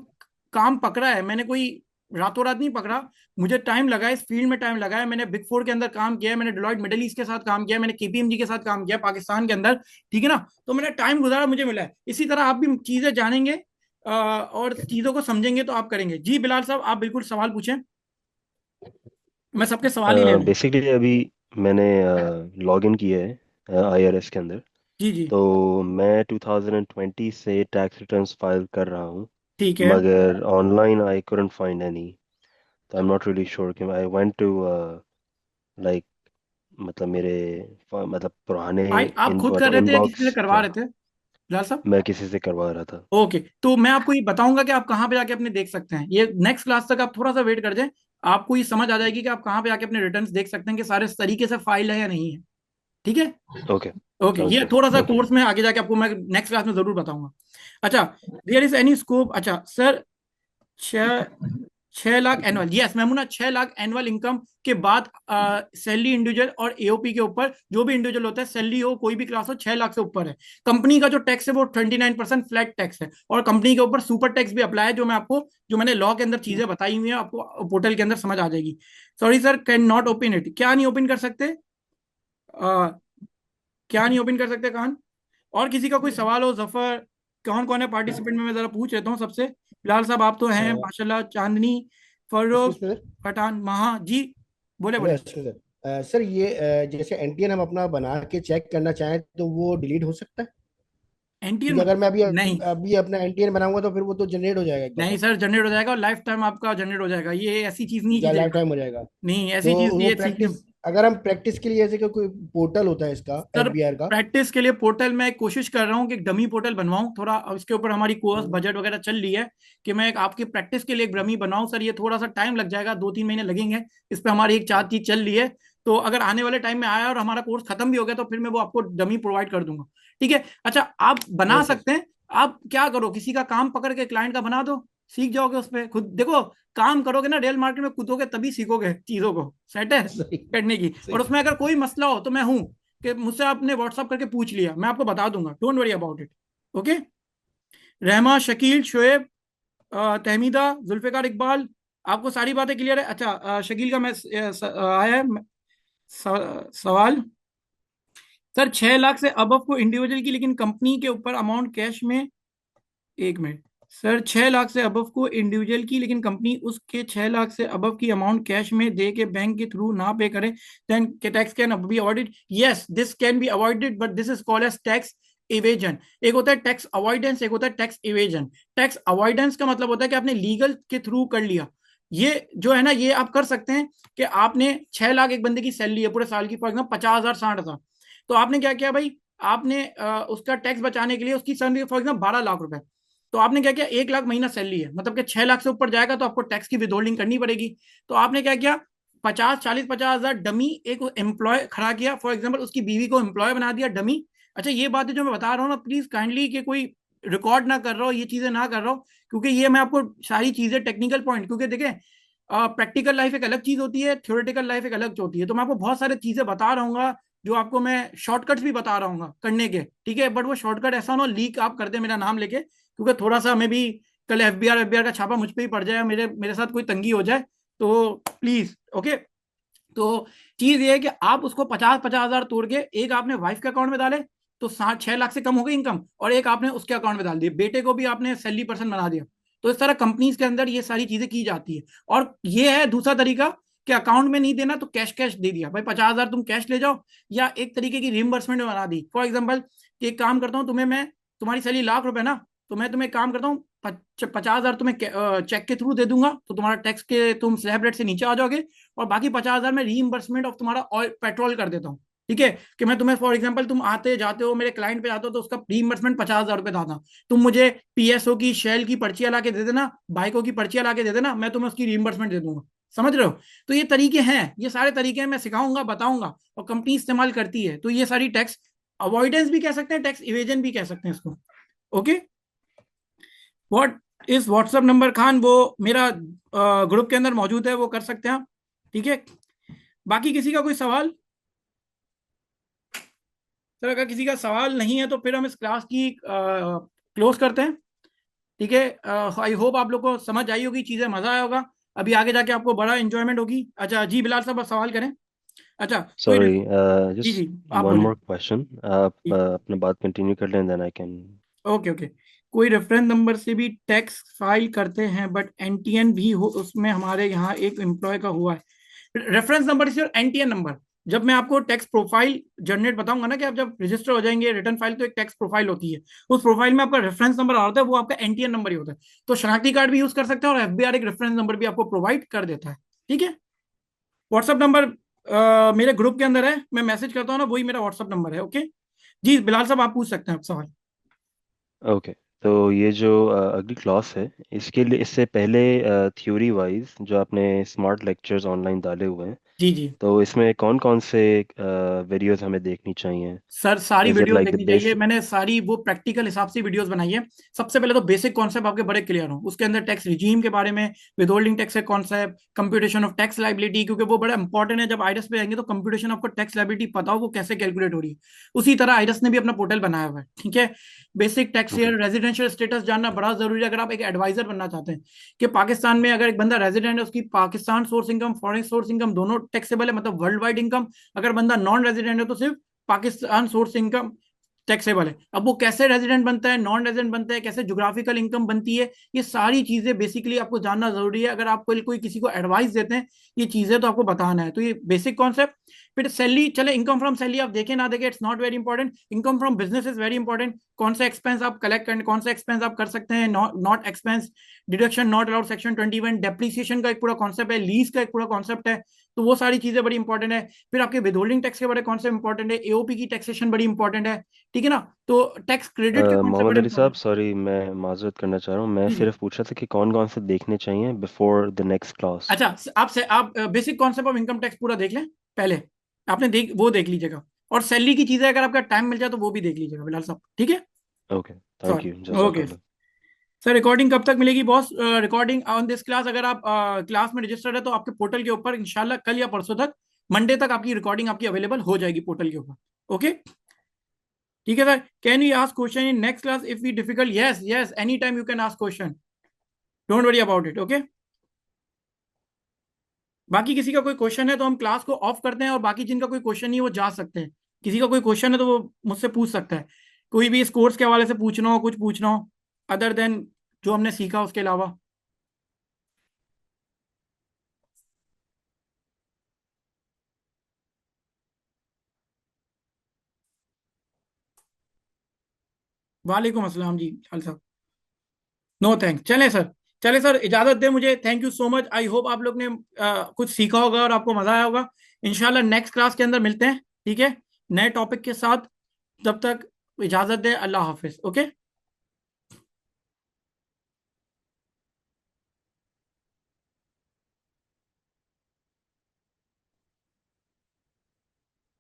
काम पकड़ा है, मैंने कोई रातों रात नहीं पकड़ा, मुझे टाइम लगा है, इस फील्ड में टाइम लगा है। मैंने बिग फोर के अंदर काम किया है, मैंने डिलॉयट मिडिल ईस्ट के साथ काम किया है, मैंने केपीएमजी के साथ काम किया है पाकिस्तान के अंदर। ठीक है ना, तो मैंने टाइम गुजारा, मुझे मिला है। इसी तरह आप भी चीजें जानेंगे और चीजों को समझेंगे तो आप करेंगे। जी बिलाल साहब, आप बिल्कुल सवाल पूछें, मैं सबके सवाल ही ले रहा हूँ। बेसिकली अभी मैंने लॉग इन किया है आईआरएस के अंदर। जी जी, तो मैं 2020 से टैक्स रिटर्न्स फाइल कर रहा हूँ, ठीक है। मगर ऑनलाइन आई couldn't फाइंड एनी। तो I am not really sure कि आई वेंट टू लाइक मतलब मेरे मतलब पुराने भाई आप खुद कर मतलब रहे थे या किसी से इनबॉक्स। करवा रहे थे बिलाल साहब? मैं किसी से करवा रहा था। ओके, तो मैं आपको ये बताऊंगा कि आप कहाँ पे जाके अपने देख सकते हैं। ये नेक्स्ट क्लास तक आप थोड़ा सा वेट कर जाएं, आपको ये समझ आ जाएगी कि आप कहाँ पे जाके अपने रिटर्न्स देख सकते हैं कि सारे तरीके से फाइल है या नहीं है। ठीक है, ओके, ओके, साउंड्स ये गुड। थोड़ा सा थैंक यू। कोर्स में आगे जाके आपको मैं नेक्स्ट क्लास में जरूर बताऊंगा। अच्छा, देयर इज एनी स्कोप, अच्छा sir, 6 lakh annual, yes Maimuna, 6 lakh annual income के बाद सैलरी इंडिविजुअल और एओपी के ऊपर जो भी इंडिविजुअल होता है, सैलरी हो कोई भी क्लास हो, 6 लाख से ऊपर है। कंपनी का जो टैक्स है वो 29% फ्लैट टैक्स है, और कंपनी के ऊपर सुपर टैक्स भी अप्लाई है, जो मैं आपको, जो मैंने लॉ के अंदर चीजें बताई हुई है आपको पोर्टल के अंदर समझ आ जाएगी। Sorry sir, can not open it, क्या नहीं ओपन कर सकते? क्या नहीं ओपन कर सकते कान? और किसी का कोई सवाल हो? जफर, कौन कौन है पार्टिसिपेंट में, मैं जरा पूछ लेता हूँ सबसे। बिलाल साहब आप तो हैं माशाल्लाह, चांदनी, फरोग एक्सक्यूज मी पठान महा जी, बोले बोले। सर। सर ये जैसे एनटीएन हम अपना बना के चेक करना चाहें तो वो डिलीट हो सकता है? एनटीएन क्योंकि अगर मैं अभी नहीं, अभी अपना एनटीएन बनाऊंगा तो फिर वो तो जनरेट हो जाएगा एक नहीं दफा, सर, जनरेट हो जाएगा और लाइफ टाइम आपका जनरेट हो जाएगा, ये ऐसी चीज नहीं की या लाइफ जाएगी। टाइम हो जाएगा। नहीं, ऐसी तो चीज वो ये सीखने। प्रैक्टिस, अगर हम प्रैक्टिस के लिए, जैसे कि कोई पोर्टल होता है इसका सर एफबीआर का। प्रैक्टिस के लिए पोर्टल मैं कोशिश कर रहा हूँ कि डमी पोर्टल बनवाऊं, थोड़ा उसके ऊपर हमारी कोर्स हम्म, बजट वगैरह चल रही है कि मैं एक आपकी प्रैक्टिस के लिए एक डमी बनाऊं। सर ये थोड़ा सा टाइम लग जाएगा, 2-3 महीने लगेंगे, इस पे हमारी एक चार चीज चल रही है। तो अगर आने वाले टाइम में आया और हमारा कोर्स खत्म भी हो गया तो फिर मैं वो आपको डमी प्रोवाइड कर दूंगा। ठीक है, अच्छा आप बना यस यस। सकते हैं। आप क्या करो, किसी का काम पकड़ के क्लाइंट का बना दो, सीख जाओगे उस पर खुद। देखो, काम करोगे ना रियल मार्केट में कूदोगे तभी सीखोगे चीजों को, सेट है सही करने की। और सही। उसमें अगर कोई मसला हो तो मैं हूं कि मुझसे आपने व्हाट्सअप करके पूछ लिया, मैं आपको बता दूंगा, don't worry about it. Okay. Rahma, Shakeel, Shoaib, Tahmida, Zulfiqar Iqbal, आपको सारी बातें क्लियर है? अच्छा, शकील का आया है सवाल। सर 6 लाख से अबव को इंडिविजुअल की, लेकिन कंपनी के ऊपर अमाउंट कैश में, 1 मिनट। सर 6 लाख से अबव को इंडिविजुअल की, लेकिन कंपनी उसके 6 लाख से अबव की अमाउंट कैश में दे के बैंक के थ्रू ना पे करे, then tax can be avoided. Yes, this can be avoided, but this is called as tax evasion. एक होता है टैक्स अवॉइडेंस, एक होता है टैक्स इवेजन। टैक्स अवॉइडेंस का मतलब होता है कि आपने लीगल के थ्रू कर लिया। ये जो है ना, ये आप कर सकते हैं कि आपने 6 लाख एक बंदे की सैलरी है पूरे साल की, फॉर एग्जाम्पल 50,000, 60,000। तो आपने क्या किया भाई, आपने उसका टैक्स बचाने के लिए, उसकी सैलरी फॉर एग्जाम्पल 12 लाख रुपए, तो आपने क्या किया, 1 लाख महीना सैलरी है, मतलब कि 6 लाख से ऊपर जाएगा तो आपको टैक्स की विदहोल्डिंग करनी पड़ेगी। तो आपने क्या किया, 50, 40, 50 हजार डमी एक एम्प्लॉय खड़ा किया, फॉर एग्जाम्पल उसकी बीवी को एम्प्लॉय बना दिया डमी। अच्छा, ये बातें जो मैं बता रहा हूँ ना, प्लीज काइंडली कि कोई रिकॉर्ड ना कर रहा हो, ये चीजें ना कर रहा हो, क्योंकि ये मैं आपको सारी चीजें टेक्निकल पॉइंट, क्योंकि देखें प्रैक्टिकल लाइफ एक अलग चीज होती है, थ्योरेटिकल लाइफ एक अलग होती है। तो मैं आपको बहुत सारी चीजें बता रहा हूँ, जो आपको मैं शॉर्टकट्स भी बता रहा हूँ करने के, ठीक है, बट वो शॉर्टकट ऐसा ना लीक आप कर दे मेरा नाम लेके, क्योंकि थोड़ा सा हमें भी कल एफबीआर का छापा मुझ पे ही पड़ जाए, मेरे मेरे साथ कोई तंगी हो जाए, तो प्लीज। ओके। तो चीज ये है कि आप उसको 50-50 हजार तोड़ के, एक आपने वाइफ के अकाउंट में डाले तो 6 लाख से कम हो गई इनकम, और एक आपने उसके अकाउंट में डाल दिया, बेटे को भी आपने सैलरी पर्सन बना दिया। तो इस तरह कंपनीज के अंदर ये सारी चीजें की जाती है। और ये है दूसरा तरीका कि अकाउंट में नहीं देना तो कैश कैश दे दिया, भाई 50,000 तुम कैश ले जाओ, या एक तरीके की रिइंबर्समेंट बना दी। फॉर एग्जाम्पल कि एक काम करता हूँ, तुम्हें मैं, तुम्हारी सैलरी लाख रुपए ना, तो मैं तुम्हें काम करता हूँ 50,000 तुम्हें चेक के थ्रू दे दूंगा, तो तुम्हारा टैक्स के तुम स्लैब रेट से नीचे आ जाओगे, और बाकी 50,000 में रीइंबर्समेंट ऑफ तुम्हारा ऑयल पेट्रोल कर देता हूँ। ठीक है, कि मैं तुम्हें फॉर एग्जांपल तुम आते जाते हो मेरे क्लाइंट पे जाते हो तो उसका रीइंबर्समेंट 50,000 रुपए था, तुम मुझे पीएसओ की, शेल की पर्चियां ला के दे देना, बाइकों की पर्चियां ला के दे देना, मैं तुम्हें उसकी रीइंबर्समेंट दे दूंगा। समझ रहे हो? तो ये तरीके हैं, ये सारे तरीके मैं सिखाऊंगा, बताऊंगा, और कंपनी इस्तेमाल करती है। तो ये सारी टैक्स अवॉइडेंस भी कह सकते हैं, टैक्स इवेजन भी कह सकते हैं इसको। Okay. What is WhatsApp number Khan, वो मेरा ग्रुप के अंदर मौजूद है, वो कर सकते हैं आप। ठीक है, बाकी किसी का कोई सवाल? सर अगर किसी का सवाल नहीं है तो फिर हम इस क्लास की क्लोज करते हैं। ठीक है, आई होप आप लोग को समझ आई होगी चीजें, मजा आया होगा, अभी आगे जाके आपको बड़ा इंजॉयमेंट होगी। अच्छा जी, बिलाल साहब आप सवाल करें। अच्छा कोई, Sorry, जी just जी, आप one बोलें। more question. आप अपना बात कंटिन्यू कर लें, then I can. Okay okay. कोई रेफरेंस नंबर से भी टैक्स फाइल करते हैं, बट एनटीएन भी हो उसमें, हमारे यहाँ एक एम्प्लॉय का हुआ है। Reference number is NTN number. जब मैं आपको टैक्स प्रोफाइल जनरेट बताऊंगा ना, कि आप जब रजिस्टर हो जाएंगे रिटर्न फाइल, तो एक टैक्स प्रोफाइल होती है, उस प्रोफाइल में आपका रेफरेंस नंबर आ होता है, वो आपका एनटीएन नंबर ही होता है। तो शनाख्ती कार्ड भी यूज कर सकते हैं, और एफबीआर एक रेफरेंस नंबर भी आपको प्रोवाइड कर देता है। ठीक है, व्हाट्सअप नंबर मेरे ग्रुप के अंदर है, मैं मैसेज करता हूँ ना, वही मेरा व्हाट्सअप नंबर है। ओके जी, बिलाल साहब आप पूछ सकते हैं आप सवाल। ओके, तो ये जो अगली क्लास है, इसके लिए, इससे पहले थ्योरी वाइज जो आपने स्मार्ट लेक्चर्स ऑनलाइन डाले हुए हैं, जी जी। तो इसमें कौन कौन से वीडियोस हमें देखनी चाहिए? सर सारी is it videos like the देखनी चाहिए, बेस? मैंने सारी वो प्रैक्टिकल हिसाब से वीडियोस बनाई है। सबसे पहले तो बेसिक कॉन्सेप्ट आपके बड़े क्लियर हो, उसके अंदर टैक्स रिजीम के बारे में, विदहोल्डिंग टैक्स का concept, computation of tax liability, क्योंकि वो बड़ा इंपॉर्टेंट है। जब आइरस पे आएंगे तो कंप्यूटेशन ऑफ टैक्स लाइबिलिटी पता हो वो कैसे कैलकुलेट हो रही है। उसी तरह आइरस ने भी अपना पोर्टल बनाया हुआ है। ठीक है, basic tax year, residential status जानना बड़ा जरूरी है अगर आप एक एडवाइजर बनना चाहते हैं, कि पाकिस्तान में अगर एक बंदा रेजिडेंट है, उसकी Pakistan source income, foreign source income दोनों टैक्सेबल है, मतलब वर्ल्ड वाइड इनकम। अगर बंदा नॉन रेजिडेंट है तो सिर्फ पाकिस्तान सोर्स इनकम टैक्सेबल है। अब वो कैसे रेजिडेंट बनता है, नॉन रेजिडेंट बनता है, कैसे ज्योग्राफिकल इनकम बनती है, ये सारी चीजें बेसिकली आपको जानना जरूरी है। अगर आप कोई किसी को एडवाइस देते हैं ये चीजें तो आपको बताना है। तो ये बेसिक कॉन्सेप्ट। फिर सैलरी, चले इनकम फ्रॉम सैलरी आप देखें ना देखें, it's not very important. Income from business is very important. कौन सा एक्सपेंस आप कलेक्ट करें, कौन सा एक्सपेंस आप कर सकते हैं, not expense, deduction not allowed section 21, depreciation का एक पूरा कॉन्सेप्ट है, लीज का एक पूरा कॉन्सेप्ट है। तो वो सारी चीजें बड़ी इंपॉर्टेंट है। फिर आपके विदहोल्डिंग टैक्स के बड़े कॉन्सेप्ट इंपॉर्टेंट है, एओपी की टैक्सेशन बड़ी इंपॉर्टेंट है, ठीक है ना। तो टैक्स क्रेडिट के कॉन्सेप्ट मोहम्मद बड़े अली साहब, इंपॉर्टेंट। सॉरी मैं माजरत करना चाह रहा हूँ। मैं जी जी। सिर्फ पूछ रहा था कि कौन कौन से देखने चाहिए बिफोर द नेक्स्ट क्लास। अच्छा, आप basic concept of income tax पूरा देख लें पहले। आपने वो देख लीजिएगा। और सैलरी की चीजें अगर आपका टाइम मिल जाए तो वो भी देख लीजिएगा बिलाल साहब, ठीक है। Okay, thank you, sorry, okay. जज़ाकल्लाह। सर रिकॉर्डिंग कब तक मिलेगी boss? Recording on this class, अगर आप क्लास में रजिस्टर्ड है तो आपके पोर्टल के ऊपर इंशाल्लाह कल या परसों तक, मंडे तक आपकी रिकॉर्डिंग आपकी अवेलेबल हो जाएगी पोर्टल के ऊपर। ओके, ठीक है sir. Can you ask question in next class if we difficult? Yes yes, any time you can ask question, don't worry about it. Okay, बाकी किसी का कोई क्वेश्चन है तो हम क्लास को ऑफ करते हैं, और बाकी जिनका कोई क्वेश्चन नहीं है वो जा सकते हैं। किसी का कोई क्वेश्चन है तो वो मुझसे पूछ सकता है, कोई भी इस कोर्स के हवाले से पूछना हो, कुछ पूछना हो अदर देन जो हमने सीखा उसके अलावा। वालेकुम अस्सलाम जी हाल साहब। नो थैंक्स, चलें सर, चलें सर, इजाजत दें मुझे। Thank you so much. I hope आप लोग ने कुछ सीखा होगा और आपको मजा आया होगा। इंशाल्लाह नेक्स्ट क्लास के अंदर मिलते हैं, ठीक है, नए टॉपिक के साथ। तब तक इजाजत दें, अल्लाह हाफिज। ओके।